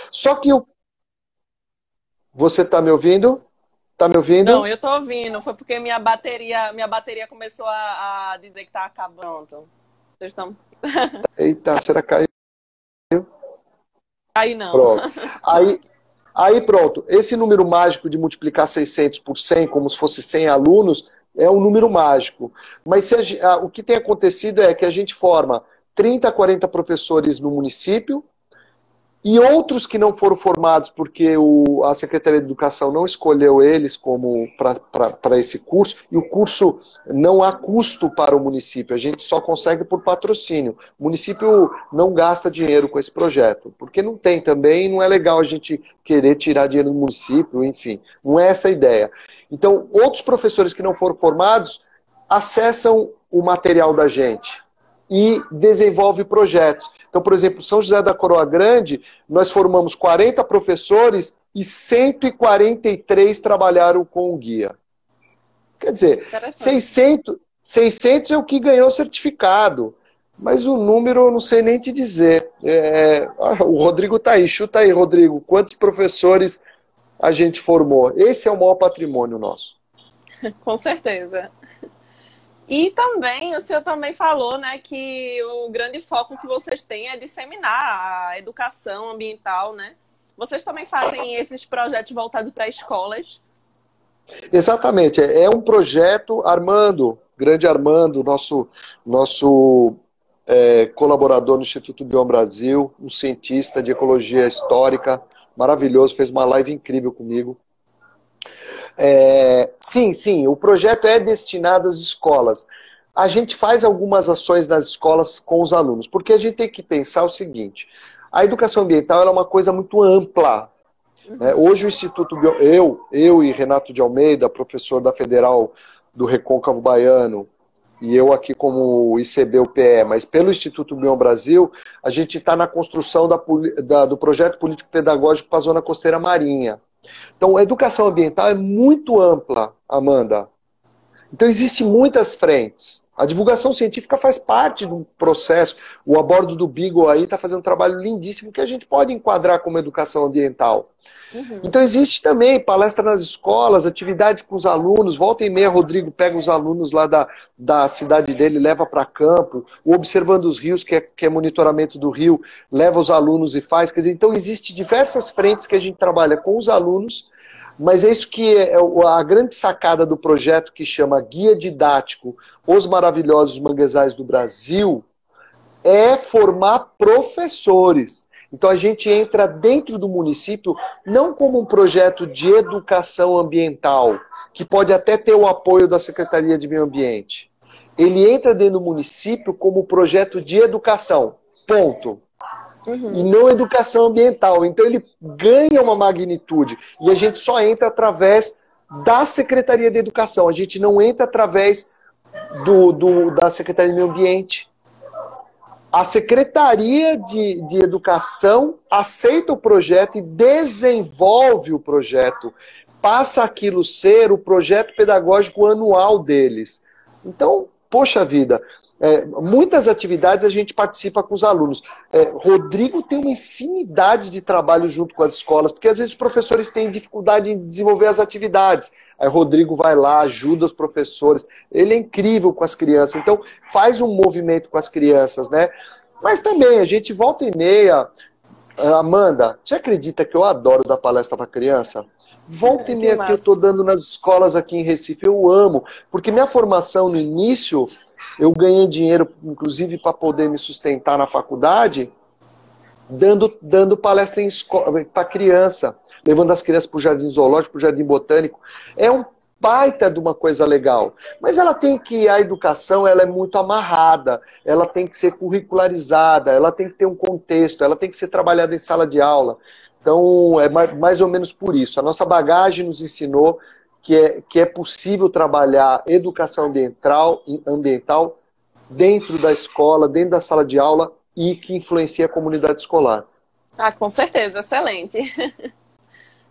[SPEAKER 2] Só que você está me ouvindo? Tá me ouvindo?
[SPEAKER 1] Não, eu tô ouvindo. Foi porque minha bateria começou a dizer que tá acabando. Vocês estão...
[SPEAKER 2] Eita, será que caiu?
[SPEAKER 1] Aí não.
[SPEAKER 2] Pronto. Aí pronto, esse número mágico de multiplicar 600 por 100, como se fosse 100 alunos, é um número mágico. Mas o que tem acontecido é que a gente forma 30, 40 professores no município, e outros que não foram formados porque a Secretaria de Educação não escolheu eles como para esse curso, e o curso não há custo para o município, a gente só consegue por patrocínio. O município não gasta dinheiro com esse projeto, porque não tem também, não é legal a gente querer tirar dinheiro do município, enfim, não é essa a ideia. Então, outros professores que não foram formados acessam o material da gente e desenvolve projetos. Então, por exemplo, São José da Coroa Grande, nós formamos 40 professores e 143 trabalharam com o guia. Quer dizer, 600 é o que ganhou certificado, mas o número eu não sei nem te dizer. O Rodrigo está aí, chuta aí, Rodrigo, quantos professores a gente formou? Esse é o maior patrimônio nosso.
[SPEAKER 1] Com certeza. E também, o senhor também falou, né, que o grande foco que vocês têm é disseminar a educação ambiental, né? Vocês também fazem esses projetos voltados para escolas?
[SPEAKER 2] Exatamente, é um projeto, Armando, grande Armando, nosso colaborador no Instituto Biom Brasil, um cientista de ecologia histórica, maravilhoso, fez uma live incrível comigo. Sim, o projeto é destinado às escolas. A gente faz algumas ações nas escolas com os alunos, porque a gente tem que pensar o seguinte, a educação ambiental ela é uma coisa muito ampla. Hoje o Instituto Biom, eu e Renato de Almeida, professor da Federal do Recôncavo Baiano, e eu aqui como ICB-UPE, mas pelo Instituto Biom Brasil, a gente está na construção do projeto político-pedagógico para a Zona Costeira Marinha. Então, a educação ambiental é muito ampla, Amanda. Então, existem muitas frentes. A divulgação científica faz parte do processo. O A Bordo do Beagle aí está fazendo um trabalho lindíssimo que a gente pode enquadrar como educação ambiental. Então, existe também palestra nas escolas, atividade com os alunos. Volta e meia, Rodrigo pega os alunos lá da cidade dele, leva para campo. O Observando os Rios, que é monitoramento do rio, leva os alunos e faz. Quer dizer, então, existem diversas frentes que a gente trabalha com os alunos, mas é isso que é a grande sacada do projeto que chama Guia Didático Os Maravilhosos Manguezais do Brasil, é formar professores. Então a gente entra dentro do município não como um projeto de educação ambiental, que pode até ter o apoio da Secretaria de Meio Ambiente. Ele entra dentro do município como projeto de educação, ponto. E não educação ambiental. Então ele ganha uma magnitude. E a gente só entra através da Secretaria de Educação. A gente não entra através da Secretaria de Meio Ambiente. A Secretaria de Educação aceita o projeto e desenvolve o projeto. Passa aquilo ser o projeto pedagógico anual deles. Então, poxa vida, muitas atividades a gente participa com os alunos. Rodrigo tem uma infinidade de trabalho junto com as escolas, porque às vezes os professores têm dificuldade em desenvolver as atividades. Aí Rodrigo vai lá, ajuda os professores. Ele é incrível com as crianças. Então, faz um movimento com as crianças, né? Mas também, a gente volta e meia... Amanda, você acredita que eu adoro dar palestra para criança? Volta e meia que eu estou dando nas escolas aqui em Recife, eu amo. Porque minha formação no início, eu ganhei dinheiro, inclusive, para poder me sustentar na faculdade, dando palestra para criança. Levando as crianças para o jardim zoológico, para o jardim botânico. É um baita de uma coisa legal. Mas a educação ela é muito amarrada, ela tem que ser curricularizada, ela tem que ter um contexto, ela tem que ser trabalhada em sala de aula. Então, é mais ou menos por isso. A nossa bagagem nos ensinou que é possível trabalhar educação ambiental dentro da escola, dentro da sala de aula e que influencia a comunidade escolar.
[SPEAKER 1] Com certeza, excelente.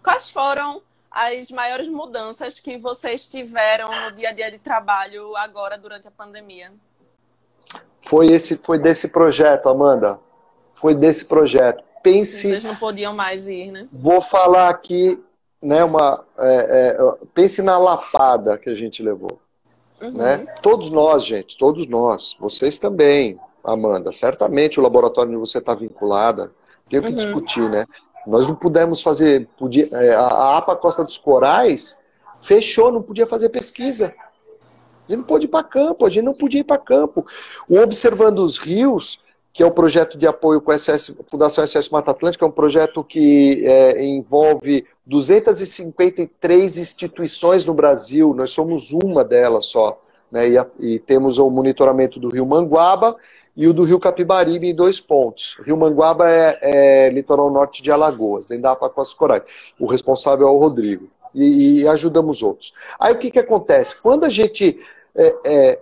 [SPEAKER 1] Quais foram as maiores mudanças que vocês tiveram no dia a dia de trabalho agora durante a pandemia?
[SPEAKER 2] Foi desse projeto, Amanda. Foi desse projeto.
[SPEAKER 1] Vocês não podiam mais ir, né?
[SPEAKER 2] Vou falar aqui, né, pense na lapada que a gente levou. Né? Todos nós, gente, todos nós. Vocês também, Amanda. Certamente o laboratório onde você está vinculada, tem que discutir, né? Nós não pudemos fazer... a APA Costa dos Corais fechou, não podia fazer pesquisa. A gente não pôde ir para campo, a gente não podia ir para campo. O Observando os Rios que é o projeto de apoio com a Fundação SOS Mata Atlântica, é um projeto que envolve 253 instituições no Brasil, nós somos uma delas só, né? E temos o monitoramento do Rio Manguaba e o do Rio Capibaribe em 2 pontos. O Rio Manguaba é litoral norte de Alagoas, dentro da APA Costa Corais. O responsável é o Rodrigo. E ajudamos outros. Aí o que acontece? Quando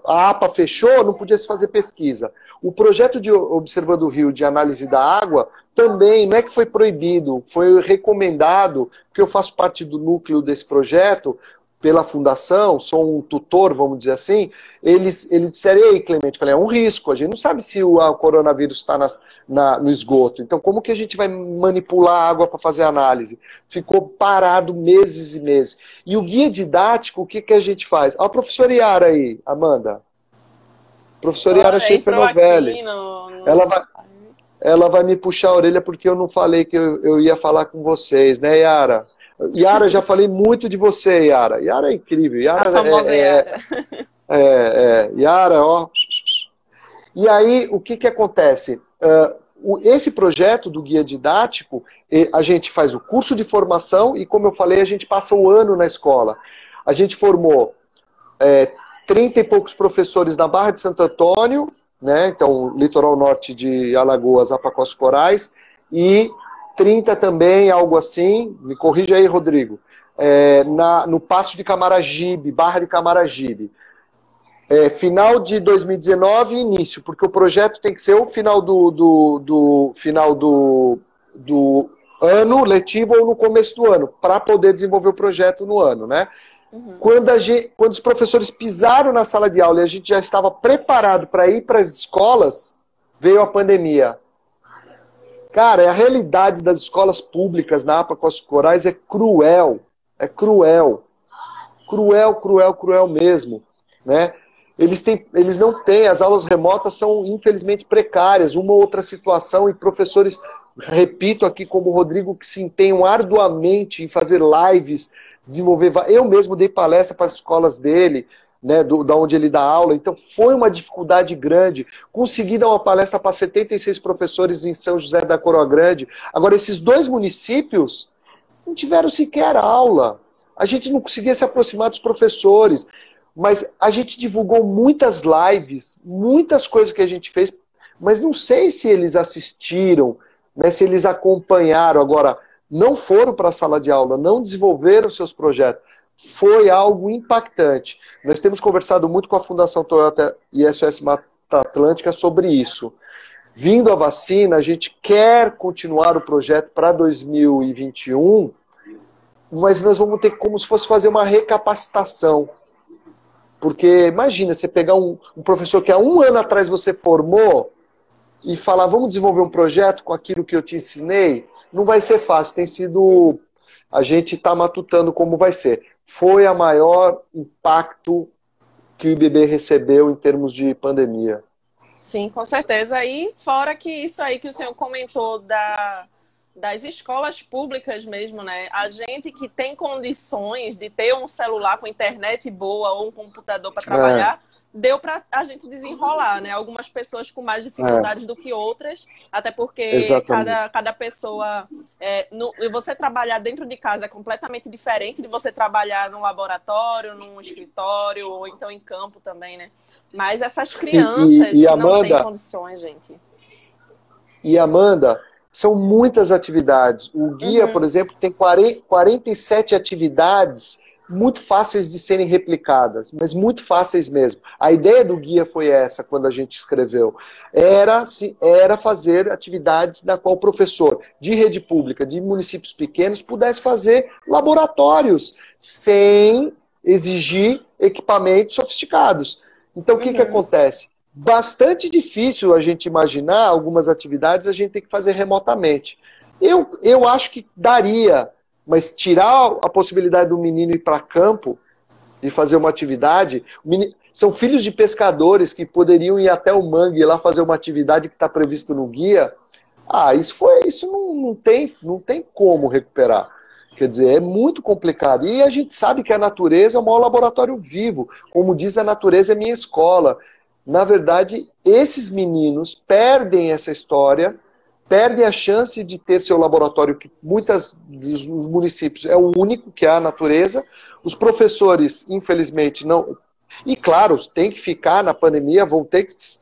[SPEAKER 2] a APA fechou, não podia se fazer pesquisa. O projeto de Observando o Rio de análise da água também não é que foi proibido, foi recomendado, porque eu faço parte do núcleo desse projeto, pela fundação, sou um tutor, vamos dizer assim, eles disseram, ei, Clemente, falei, é um risco, a gente não sabe se o coronavírus está no esgoto, então como que a gente vai manipular a água para fazer análise? Ficou parado meses e meses. E o guia didático, o que a gente faz? A professora Yara aí, Amanda. Professora Yara Schaefer-Novelli. Ela vai me puxar a orelha porque eu não falei que eu ia falar com vocês, né, Yara? Yara, já falei muito de você, Yara. Yara é incrível. Yara
[SPEAKER 1] a famosa Yara.
[SPEAKER 2] Yara, ó. E aí, o que acontece? Esse projeto do guia didático, a gente faz o curso de formação e, como eu falei, a gente passa o ano na escola. A gente formou 30 e poucos professores na Barra de Santo Antônio, né? Então, litoral norte de Alagoas, APA Costa Corais, e 30 também, algo assim, me corrija aí, Rodrigo, no Passo de Camaragibe, Barra de Camaragibe. Final de 2019 e início, porque o projeto tem que ser o final final do ano letivo ou no começo do ano, para poder desenvolver o projeto no ano, né? Uhum. Quando os professores pisaram na sala de aula e a gente já estava preparado para ir para as escolas, veio a pandemia. Cara, a realidade das escolas públicas na APA Costa Corais é cruel. É cruel. Cruel, cruel, cruel mesmo. Né? Eles não têm, as aulas remotas são infelizmente precárias, uma ou outra situação, e professores, repito aqui como o Rodrigo, que se empenham arduamente em fazer lives, desenvolver... Eu mesmo dei palestra para as escolas dele, né, da onde ele dá aula, então foi uma dificuldade grande. Consegui dar uma palestra para 76 professores em São José da Coroa Grande. Agora, esses 2 municípios não tiveram sequer aula. A gente não conseguia se aproximar dos professores, mas a gente divulgou muitas lives, muitas coisas que a gente fez, mas não sei se eles assistiram, né, se eles acompanharam. Agora, não foram para a sala de aula, não desenvolveram seus projetos. Foi algo impactante. Nós temos conversado muito com a Fundação Toyota e SOS Mata Atlântica sobre isso. Vindo a vacina, a gente quer continuar o projeto para 2021, mas nós vamos ter como se fosse fazer uma recapacitação. Porque imagina, você pegar um professor que há 1 ano atrás você formou e falar, vamos desenvolver um projeto com aquilo que eu te ensinei, não vai ser fácil. Tem sido... A gente está matutando como vai ser. Foi a maior impacto que o IBB recebeu em termos de pandemia.
[SPEAKER 1] Sim, com certeza. E fora que isso aí que o senhor comentou das escolas públicas mesmo, né? A gente que tem condições de ter um celular com internet boa ou um computador para trabalhar, deu para a gente desenrolar, né? Algumas pessoas com mais dificuldades do que outras, até porque cada pessoa... você trabalhar dentro de casa é completamente diferente de você trabalhar num laboratório, num escritório, ou então em campo também, né? Mas essas crianças que Amanda, não têm condições, gente.
[SPEAKER 2] E Amanda, são muitas atividades. O guia, por exemplo, tem 47 atividades muito fáceis de serem replicadas, mas muito fáceis mesmo. A ideia do guia foi essa, quando a gente escreveu. Era fazer atividades na qual o professor de rede pública, de municípios pequenos, pudesse fazer laboratórios, sem exigir equipamentos sofisticados. Então, o que acontece? Bastante difícil a gente imaginar algumas atividades a gente tem que fazer remotamente. Eu acho que daria, mas tirar a possibilidade do menino ir para campo e fazer uma atividade... São filhos de pescadores que poderiam ir até o mangue e lá fazer uma atividade que está previsto no guia. Isso não tem como recuperar. Quer dizer, é muito complicado. E a gente sabe que a natureza é o maior laboratório vivo. Como diz, a natureza é minha escola. na verdade, esses meninos perdem essa história, perdem a chance de ter seu laboratório, que muitos dos municípios é o único que há na natureza. Os professores, infelizmente, não... E, claro, tem que ficar na pandemia,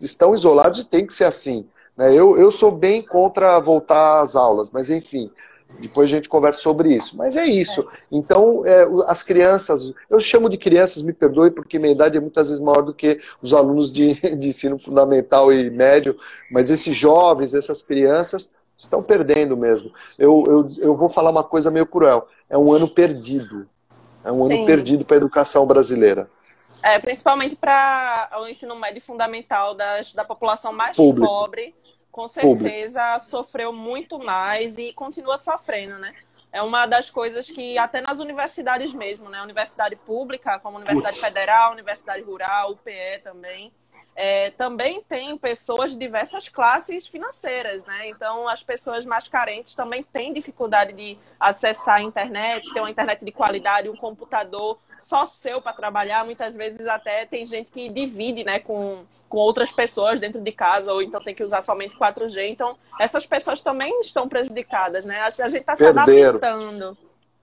[SPEAKER 2] estão isolados e tem que ser assim. Né? Eu sou bem contra voltar às aulas, mas, enfim, depois a gente conversa sobre isso. Mas é isso. Então, as crianças, eu chamo de crianças, me perdoe, porque minha idade é muitas vezes maior do que os alunos de ensino fundamental e médio, mas esses jovens, essas crianças, estão perdendo mesmo. Eu vou falar uma coisa meio cruel. É um ano perdido. É um ano perdido para a educação brasileira.
[SPEAKER 1] Principalmente para o ensino médio fundamental da população mais pobre, com certeza sofreu muito mais e continua sofrendo, né? É uma das coisas que até nas universidades mesmo, né? Universidade pública, como Universidade Federal, Universidade Rural, UPE também. Também tem pessoas de diversas classes financeiras, né? Então, as pessoas mais carentes também têm dificuldade de acessar a internet, ter uma internet de qualidade, um computador só seu para trabalhar. Muitas vezes até tem gente que divide, né, com outras pessoas dentro de casa, ou então tem que usar somente 4G. Então, essas pessoas também estão prejudicadas, né? A gente está se adaptando.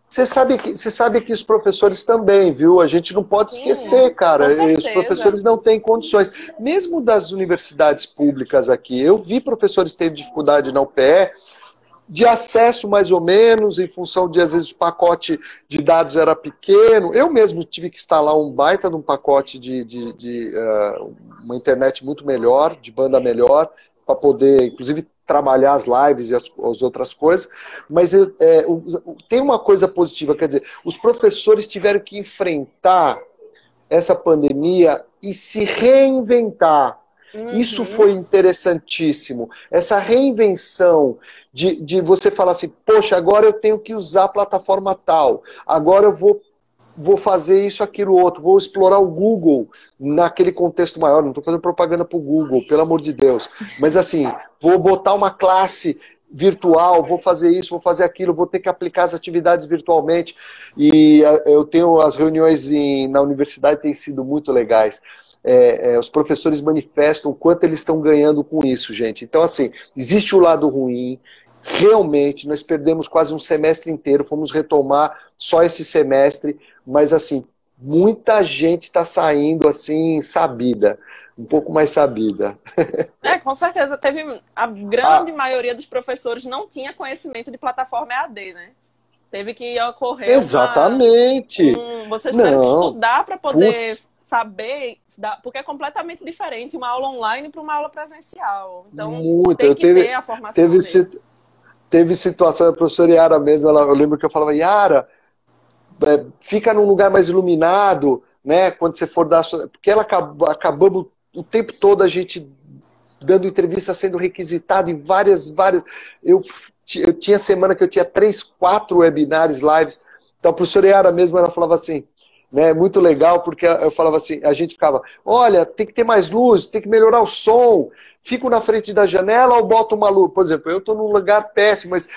[SPEAKER 2] Você sabe que os professores também, viu? A gente não pode esquecer, cara. Os professores não têm condições. Mesmo das universidades públicas aqui, eu vi professores tendo dificuldade na UPE, de acesso mais ou menos, em função de, às vezes, o pacote de dados era pequeno. Eu mesmo tive que instalar um baita de um pacote de uma internet muito melhor, de banda melhor, para poder, inclusive, trabalhar as lives e as outras coisas, mas tem uma coisa positiva, quer dizer, os professores tiveram que enfrentar essa pandemia e se reinventar. Isso foi interessantíssimo. Essa reinvenção de você falar assim, poxa, agora eu tenho que usar a plataforma tal, agora eu vou fazer isso, aquilo, outro, vou explorar o Google naquele contexto maior, não estou fazendo propaganda para o Google, pelo amor de Deus, mas assim, vou botar uma classe virtual, vou fazer isso, vou fazer aquilo, vou ter que aplicar as atividades virtualmente, e eu tenho as reuniões na universidade, têm sido muito legais. Os professores manifestam o quanto eles estão ganhando com isso, gente. Então, assim, existe o lado ruim. Realmente, nós perdemos quase um semestre inteiro, fomos retomar só esse semestre, mas assim, muita gente está saindo assim, sabida, um pouco mais sabida.
[SPEAKER 1] Com certeza, a grande maioria dos professores não tinha conhecimento de plataforma EAD, né? Teve que ocorrer
[SPEAKER 2] Exatamente.
[SPEAKER 1] Vocês tiveram que estudar para poder saber, porque é completamente diferente uma aula online para uma aula presencial. Então, tem que ter a formação
[SPEAKER 2] Teve situação, a professora Yara mesmo, eu lembro que eu falava, Yara, fica num lugar mais iluminado, né, quando você for dar... Porque ela acabamos o tempo todo a gente dando entrevista, sendo requisitado em várias... Eu tinha semana que eu tinha 3, 4 webinars, lives. Então a professora Yara mesmo, ela falava assim, né, muito legal, porque eu falava assim, a gente ficava, olha, tem que ter mais luz, tem que melhorar o som, fico na frente da janela ou boto uma luz? Por exemplo, eu estou num lugar péssimo, mas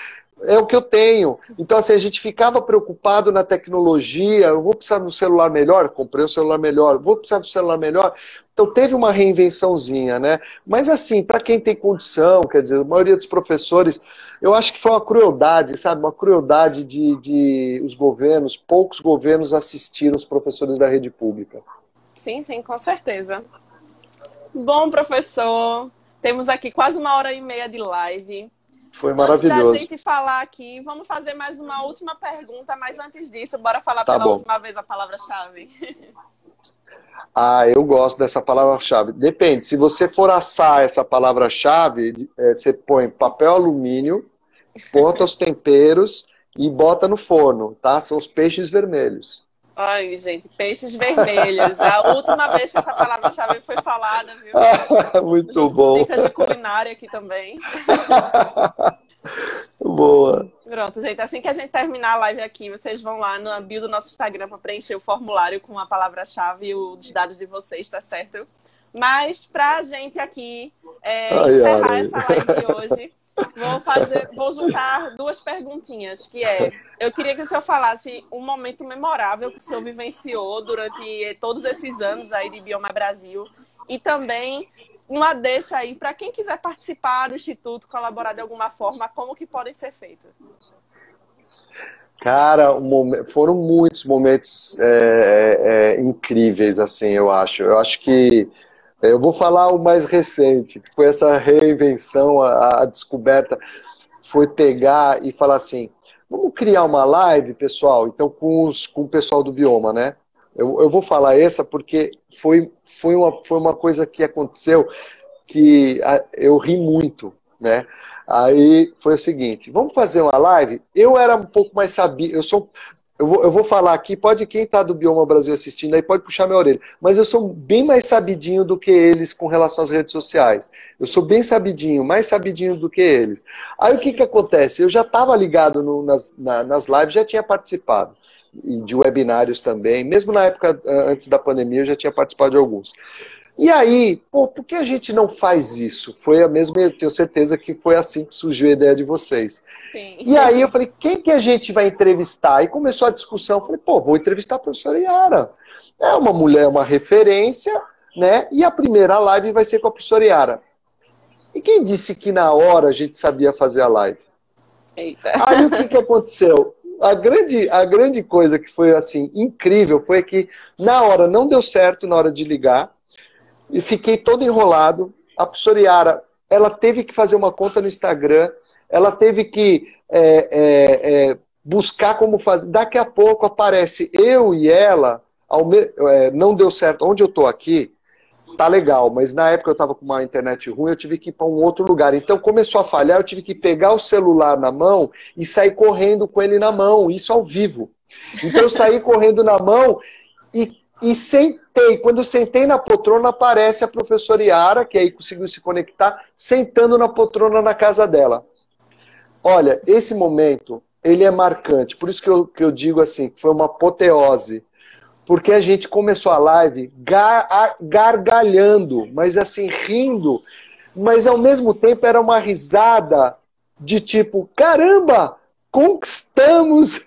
[SPEAKER 2] é o que eu tenho. Então, assim, a gente ficava preocupado na tecnologia, eu vou precisar de um celular melhor? Comprei um celular melhor. Vou precisar de um celular melhor? Então, teve uma reinvençãozinha, né? Mas, assim, para quem tem condição, quer dizer, a maioria dos professores, eu acho que foi uma crueldade, sabe? Uma crueldade de os governos, poucos governos assistiram os professores da rede pública.
[SPEAKER 1] Sim, com certeza. Bom, professor, temos aqui quase 1h30 de live.
[SPEAKER 2] Foi maravilhoso.
[SPEAKER 1] Antes da gente falar aqui, vamos fazer mais uma última pergunta, mas antes disso, bora falar pela última vez a palavra-chave.
[SPEAKER 2] Eu gosto dessa palavra-chave. Depende, se você for assar essa palavra-chave, você põe papel alumínio, bota os temperos e bota no forno, tá? São os peixes vermelhos.
[SPEAKER 1] Ai, gente, peixes vermelhos. A última vez que essa palavra-chave foi falada, viu?
[SPEAKER 2] Muito bom.
[SPEAKER 1] Dicas de culinária aqui também.
[SPEAKER 2] Boa.
[SPEAKER 1] Pronto, gente. Assim que a gente terminar a live aqui, vocês vão lá na bio do nosso Instagram para preencher o formulário com a palavra-chave e os dados de vocês, tá certo? Mas pra gente aqui encerrar essa live de hoje, vou juntar 2 perguntinhas, que eu queria que o senhor falasse um momento memorável que o senhor vivenciou durante todos esses anos aí de Bioma Brasil E também uma deixa aí para quem quiser participar do Instituto, colaborar de alguma forma, como que podem ser feitos.
[SPEAKER 2] Cara, foram muitos momentos incríveis, assim, eu acho. Eu acho que eu vou falar o mais recente, que foi essa reinvenção, a descoberta, foi pegar e falar assim, vamos criar uma live, pessoal, então com o pessoal do Bioma, né? Eu vou falar essa porque foi uma coisa que aconteceu que eu ri muito, né? Aí foi o seguinte, vamos fazer uma live? Eu era um pouco mais sabido, eu vou falar aqui, pode quem está do Bioma Brasil assistindo aí, pode puxar minha orelha, mas eu sou bem mais sabidinho do que eles com relação às redes sociais. Eu sou bem sabidinho, mais sabidinho do que eles. Aí o que acontece? Eu já estava ligado nas lives, já tinha participado, e de webinários também, mesmo na época antes da pandemia eu já tinha participado de alguns. E aí, pô, por que a gente não faz isso? Foi a mesma, eu tenho certeza que foi assim que surgiu a ideia de vocês.
[SPEAKER 1] Sim.
[SPEAKER 2] E aí eu falei, quem que a gente vai entrevistar? E começou a discussão, eu falei, pô, vou entrevistar a professora Yara. É uma mulher, uma referência, né? E a primeira live vai ser com a professora Yara. E quem disse que na hora a gente sabia fazer a live?
[SPEAKER 1] Eita.
[SPEAKER 2] Aí o que aconteceu? A grande coisa que foi assim incrível foi que na hora não deu certo, na hora de ligar, e fiquei todo enrolado. A professora Yara, ela teve que fazer uma conta no Instagram, ela teve que buscar como fazer. Daqui a pouco aparece eu e ela, não deu certo. Onde eu estou aqui, tá legal, mas na época eu estava com uma internet ruim, eu tive que ir para um outro lugar. Então começou a falhar, eu tive que pegar o celular na mão e sair correndo com ele na mão, isso ao vivo. Então eu saí correndo na mão e sentei. Quando eu sentei na poltrona, aparece a professora Yara, que aí conseguiu se conectar, sentando na poltrona na casa dela. Olha, esse momento, ele é marcante. Por isso que eu digo assim, que foi uma apoteose. Porque a gente começou a live gargalhando, mas assim, rindo. Mas ao mesmo tempo era uma risada de tipo, caramba, conquistamos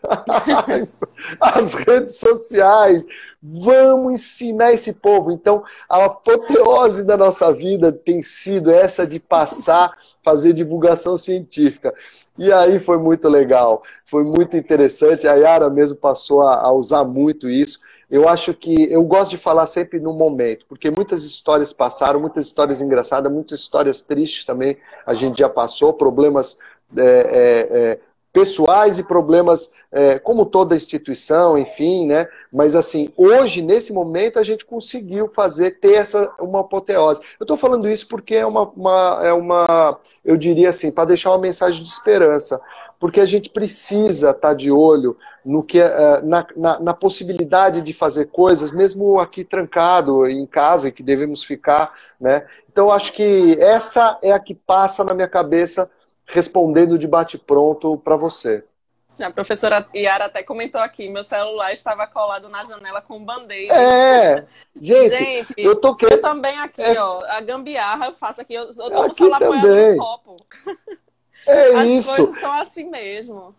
[SPEAKER 2] as redes sociais. Vamos ensinar esse povo. Então, a apoteose da nossa vida tem sido essa de passar, fazer divulgação científica. E aí foi muito legal, foi muito interessante. A Yara mesmo passou a usar muito isso. Eu acho que eu gosto de falar sempre no momento, porque muitas histórias passaram, muitas histórias engraçadas, muitas histórias tristes também a gente já passou, problemas pessoais e problemas como toda instituição, enfim, né? Mas assim, hoje, nesse momento, a gente conseguiu ter uma apoteose. Eu estou falando isso porque eu diria assim, para deixar uma mensagem de esperança, porque a gente precisa estar de olho no que, na possibilidade de fazer coisas, mesmo aqui trancado em casa, que devemos ficar, né? Então, acho que essa é a que passa na minha cabeça respondendo de bate-pronto para você.
[SPEAKER 1] A professora Yara até comentou aqui, meu celular estava colado na janela com band-aid.
[SPEAKER 2] Gente, eu toquei.
[SPEAKER 1] Eu também aqui, ó, a gambiarra eu faço aqui, eu tô com o celular
[SPEAKER 2] também
[SPEAKER 1] apoiado no copo.
[SPEAKER 2] Isso.
[SPEAKER 1] As coisas são assim mesmo.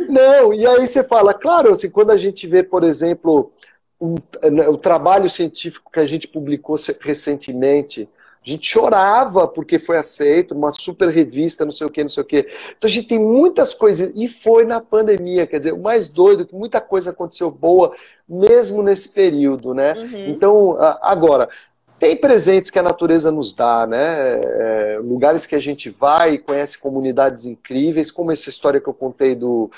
[SPEAKER 2] Não, e aí você fala, claro, assim, quando a gente vê, por exemplo, o trabalho científico que a gente publicou recentemente, a gente chorava porque foi aceito, uma super revista, não sei o quê, não sei o quê. Então a gente tem muitas coisas, e foi na pandemia, quer dizer, o mais doido é que muita coisa aconteceu boa, mesmo nesse período, né?
[SPEAKER 1] Uhum.
[SPEAKER 2] Então, agora, tem presentes que a natureza nos dá, né? Lugares que a gente vai e conhece comunidades incríveis, como essa história que eu contei do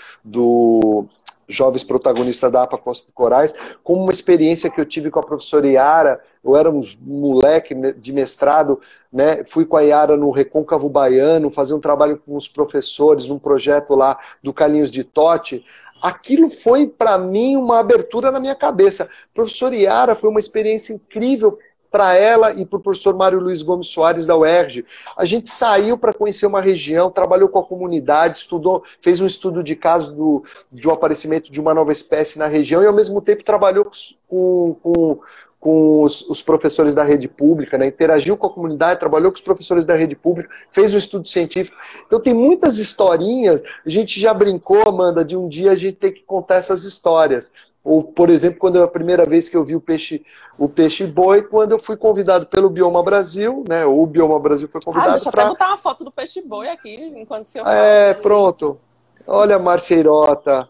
[SPEAKER 2] jovens protagonistas da APA Costa do Corais, como uma experiência que eu tive com a professora Yara. Eu era um moleque de mestrado, né? Fui com a Yara no Recôncavo Baiano, fazer um trabalho com os professores, num projeto lá do Carlinhos de Totti. Aquilo foi, para mim, uma abertura na minha cabeça. Professora Yara foi uma experiência incrível para ela e para o professor Mário Luiz Gomes Soares da UERJ. A gente saiu para conhecer uma região, trabalhou com a comunidade, estudou, fez um estudo de caso de um aparecimento de uma nova espécie na região e ao mesmo tempo trabalhou com os professores da rede pública, né? Interagiu com a comunidade, trabalhou com os professores da rede pública, fez um estudo científico. Então tem muitas historinhas, a gente já brincou, Amanda, de um dia a gente ter que contar essas histórias. Ou, por exemplo, quando a primeira vez que eu vi o peixe-boi, quando eu fui convidado pelo Bioma Brasil, né? Ou o Bioma Brasil foi
[SPEAKER 1] Ah,
[SPEAKER 2] convidado
[SPEAKER 1] deixa eu até
[SPEAKER 2] para...
[SPEAKER 1] botar uma foto do peixe-boi aqui, enquanto o senhor fala sobre isso.
[SPEAKER 2] Pronto. Olha a Marceirota,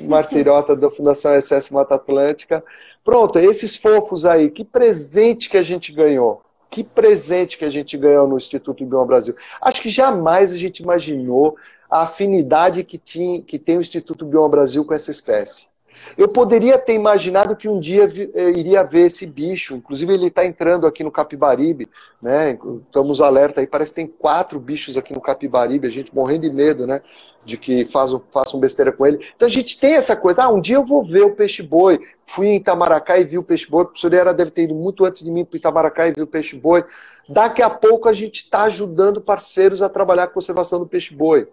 [SPEAKER 2] Marceirota da Fundação SS Mata Atlântica. Pronto, esses fofos aí, que presente que a gente ganhou. Que presente que a gente ganhou no Instituto Bioma Brasil. Acho que jamais a gente imaginou a afinidade que tem o Instituto Bioma Brasil com essa espécie. Eu poderia ter imaginado que um dia iria ver esse bicho, inclusive ele está entrando aqui no Capibaribe, né? Estamos alerta aí, parece que tem 4 bichos aqui no Capibaribe, a gente morrendo de medo, né? De que façam besteira com ele. Então a gente tem essa coisa, um dia eu vou ver o peixe-boi. Fui em Itamaracá e vi o peixe-boi, o professor Era deve ter ido muito antes de mim para Itamaracá e vi o peixe-boi. Daqui a pouco a gente está ajudando parceiros a trabalhar com a conservação do peixe-boi.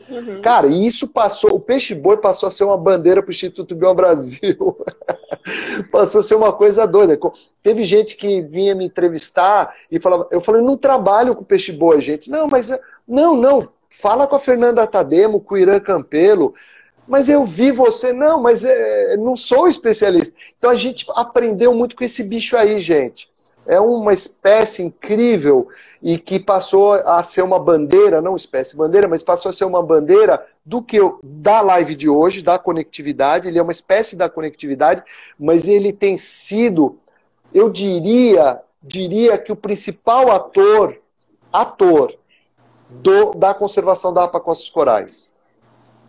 [SPEAKER 1] Uhum.
[SPEAKER 2] Cara, e isso passou, o peixe-boi passou a ser uma bandeira para o Instituto Bioma Brasil. Passou a ser uma coisa doida. Teve gente que vinha me entrevistar e falava, eu falei, não trabalho com peixe-boi, gente. Não, mas não, fala com a Fernanda Tademo, com o Irã Campelo, mas eu vi você, não, mas não sou especialista. Então a gente aprendeu muito com esse bicho aí, gente. É uma espécie incrível e que passou a ser uma bandeira, não espécie bandeira, mas passou a ser uma bandeira da live de hoje, da conectividade. Ele é uma espécie da conectividade, mas ele tem sido, eu diria que o principal ator da conservação da APA Costas Corais.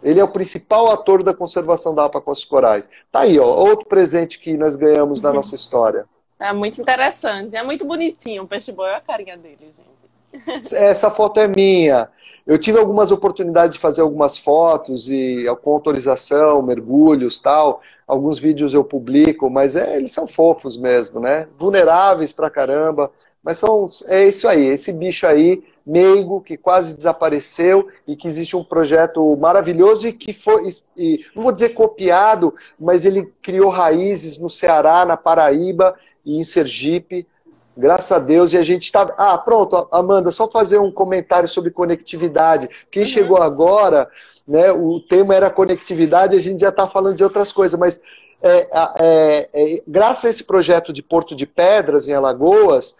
[SPEAKER 2] Ele é o principal ator da conservação da APA Costas Corais. Tá aí, ó, outro presente que nós ganhamos na nossa história.
[SPEAKER 1] É muito interessante, é muito bonitinho o peixe-boi, olha a carinha dele, gente.
[SPEAKER 2] Essa foto é minha. Eu tive algumas oportunidades de fazer algumas fotos e com autorização, mergulhos, tal. Alguns vídeos eu publico, mas eles são fofos mesmo, né? Vulneráveis pra caramba, mas é isso aí, esse bicho aí, meigo, que quase desapareceu e que existe um projeto maravilhoso e que foi, não vou dizer copiado, mas ele criou raízes no Ceará, na Paraíba e em Sergipe, graças a Deus, e a gente está... Pronto, Amanda, só fazer um comentário sobre conectividade. Quem chegou agora, né, o tema era conectividade, a gente já está falando de outras coisas, mas graças a esse projeto de Porto de Pedras, em Alagoas,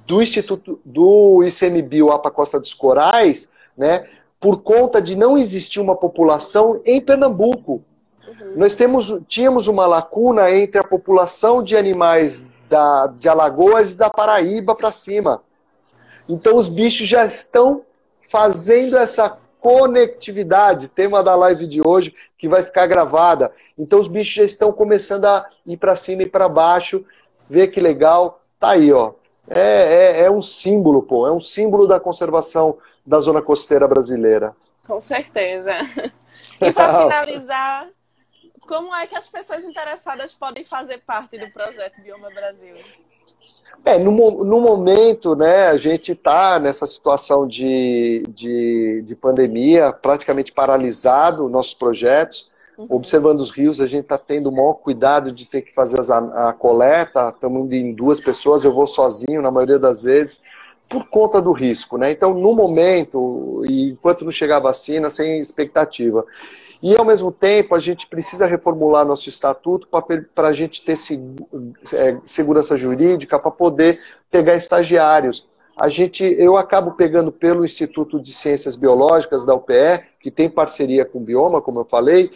[SPEAKER 2] do Instituto do ICMBio APA Costa dos Corais, né, por conta de não existir uma população em Pernambuco. Nós tínhamos uma lacuna entre a população de animais de Alagoas e da Paraíba para cima. Então os bichos já estão fazendo essa conectividade, tema da live de hoje, que vai ficar gravada. Então os bichos já estão começando a ir para cima e para baixo. Vê que legal. Tá aí, ó. É um símbolo, pô. É um símbolo da conservação da zona costeira brasileira.
[SPEAKER 1] Com certeza. E para finalizar, como é que as pessoas interessadas podem fazer parte do projeto Bioma Brasil?
[SPEAKER 2] No momento, né, a gente está nessa situação de pandemia, praticamente paralisado nossos projetos. Observando os rios, a gente está tendo o maior cuidado de ter que fazer a coleta. Estamos indo em 2 pessoas, eu vou sozinho na maioria das vezes, por conta do risco, né? Então, no momento, e enquanto não chegar a vacina, sem expectativa. E, ao mesmo tempo, a gente precisa reformular nosso estatuto para a gente ter segurança jurídica, para poder pegar estagiários. Eu acabo pegando pelo Instituto de Ciências Biológicas da UPE, que tem parceria com o Bioma, como eu falei.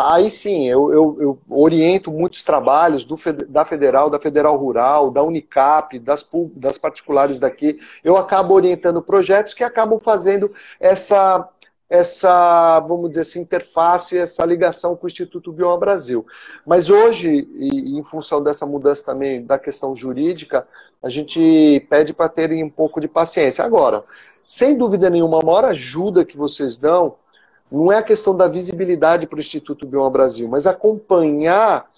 [SPEAKER 2] Aí sim, eu oriento muitos trabalhos da Federal Rural, da Unicap, das particulares daqui. Eu acabo orientando projetos que acabam fazendo essa, vamos dizer assim, interface, essa ligação com o Instituto Bioma Brasil. Mas hoje, em função dessa mudança também da questão jurídica, a gente pede para terem um pouco de paciência. Agora, sem dúvida nenhuma, a maior ajuda que vocês dão não é a questão da visibilidade para o Instituto Bioma Brasil, mas acompanhar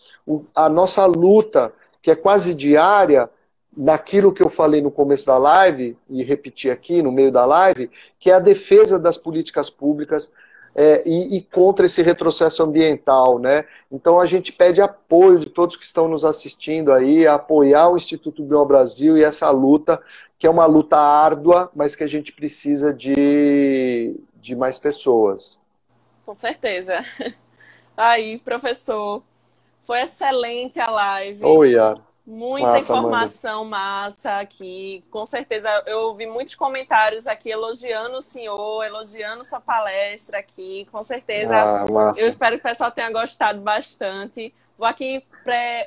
[SPEAKER 2] a nossa luta, que é quase diária, naquilo que eu falei no começo da live, e repeti aqui no meio da live, que é a defesa das políticas públicas e contra esse retrocesso ambiental, né? Então a gente pede apoio de todos que estão nos assistindo aí, a apoiar o Instituto Bioma Brasil e essa luta, que é uma luta árdua, mas que a gente precisa de mais pessoas.
[SPEAKER 1] Com certeza. Aí, professor, foi excelente a live.
[SPEAKER 2] Oi, Yara.
[SPEAKER 1] Muita
[SPEAKER 2] Massa, Amanda.
[SPEAKER 1] informação massa aqui. Com certeza, eu ouvi muitos comentários aqui elogiando o senhor, elogiando sua palestra aqui. Com certeza,
[SPEAKER 2] Ah,
[SPEAKER 1] eu
[SPEAKER 2] massa.
[SPEAKER 1] espero que o pessoal tenha gostado bastante. Vou aqui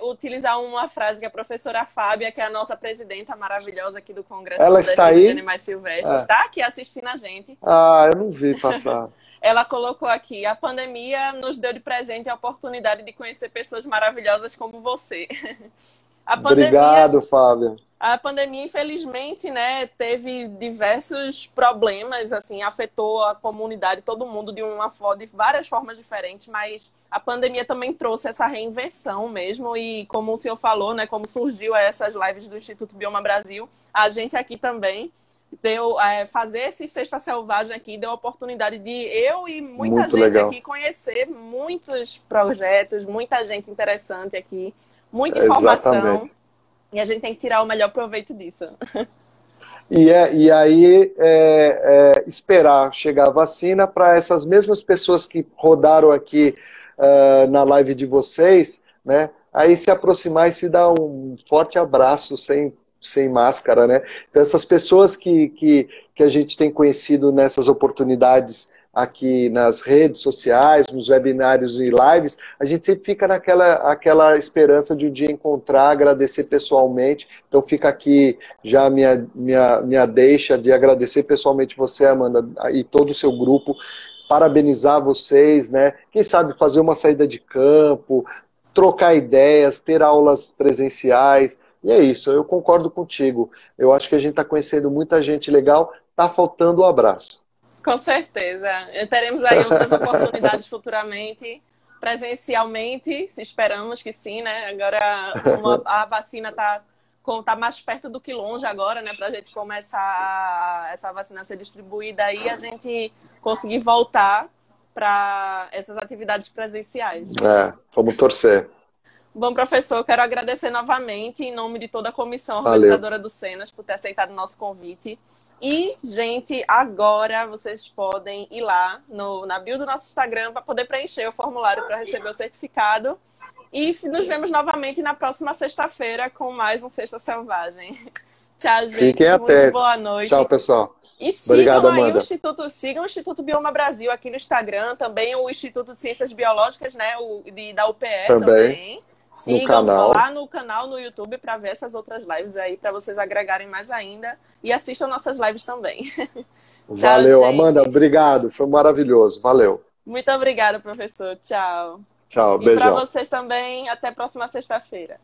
[SPEAKER 1] utilizar uma frase que a professora Fábia, que é a nossa presidenta maravilhosa aqui do Congresso
[SPEAKER 2] Ela está
[SPEAKER 1] Nordestino de
[SPEAKER 2] aí?
[SPEAKER 1] Animais Silvestres,
[SPEAKER 2] É.
[SPEAKER 1] está aqui assistindo a gente.
[SPEAKER 2] Ah, eu não vi passar.
[SPEAKER 1] Ela colocou aqui: a pandemia nos deu de presente a oportunidade de conhecer pessoas maravilhosas como você. A pandemia,
[SPEAKER 2] Obrigado, Fábio.
[SPEAKER 1] a pandemia, infelizmente, né, teve diversos problemas, assim, afetou a comunidade, todo mundo de várias formas diferentes, mas a pandemia também trouxe essa reinvenção mesmo, e como o senhor falou, né, como surgiu essas lives do Instituto Bioma Brasil, a gente aqui também deu fazer esse Sexta Selvagem aqui, deu a oportunidade de eu e muita
[SPEAKER 2] Muito
[SPEAKER 1] gente
[SPEAKER 2] legal.
[SPEAKER 1] aqui conhecer muitos projetos, muita gente interessante aqui, muita
[SPEAKER 2] Exatamente.
[SPEAKER 1] informação. E a gente tem que tirar o melhor proveito disso.
[SPEAKER 2] E aí, esperar chegar a vacina para essas mesmas pessoas que rodaram aqui na live de vocês, né? Aí se aproximar e se dar um forte abraço sem máscara, né? Então, essas pessoas que a gente tem conhecido nessas oportunidades aqui nas redes sociais, nos webinários e lives, a gente sempre fica aquela esperança de um dia encontrar, agradecer pessoalmente. Então fica aqui já minha deixa de agradecer pessoalmente você, Amanda, e todo o seu grupo, parabenizar vocês, né? Quem sabe fazer uma saída de campo, trocar ideias, ter aulas presenciais. E é isso, eu concordo contigo. Eu acho que a gente está conhecendo muita gente legal, está faltando o abraço.
[SPEAKER 1] Com certeza. Teremos aí outras oportunidades futuramente, presencialmente, esperamos que sim, né? Agora como a vacina tá mais perto do que longe agora, né? Para a gente começar essa vacina a ser distribuída aí, a gente conseguir voltar para essas atividades presenciais.
[SPEAKER 2] Vamos torcer.
[SPEAKER 1] Bom, professor, quero agradecer novamente em nome de toda a comissão
[SPEAKER 2] Valeu.
[SPEAKER 1] organizadora do Cenas por ter aceitado o nosso convite. E, gente, agora vocês podem ir lá na bio do nosso Instagram para poder preencher o formulário para receber o certificado. E nos vemos novamente na próxima sexta-feira com mais um Sexta Selvagem. Tchau, gente.
[SPEAKER 2] Fiquem atentos.
[SPEAKER 1] Muito boa noite.
[SPEAKER 2] Tchau, pessoal.
[SPEAKER 1] E sigam
[SPEAKER 2] Obrigado,
[SPEAKER 1] aí
[SPEAKER 2] Amanda.
[SPEAKER 1] sigam o Instituto Bioma Brasil aqui no Instagram, também o Instituto de Ciências Biológicas, né, da UPE também. Sigam lá no canal no YouTube para ver essas outras lives aí, para vocês agregarem mais ainda. E assistam nossas lives também.
[SPEAKER 2] Valeu,
[SPEAKER 1] Tchau,
[SPEAKER 2] Amanda.
[SPEAKER 1] gente.
[SPEAKER 2] Obrigado. Foi maravilhoso. Valeu.
[SPEAKER 1] Muito obrigada, professor. Tchau.
[SPEAKER 2] Tchau.
[SPEAKER 1] E para
[SPEAKER 2] Beijão.
[SPEAKER 1] vocês também, até a próxima sexta-feira.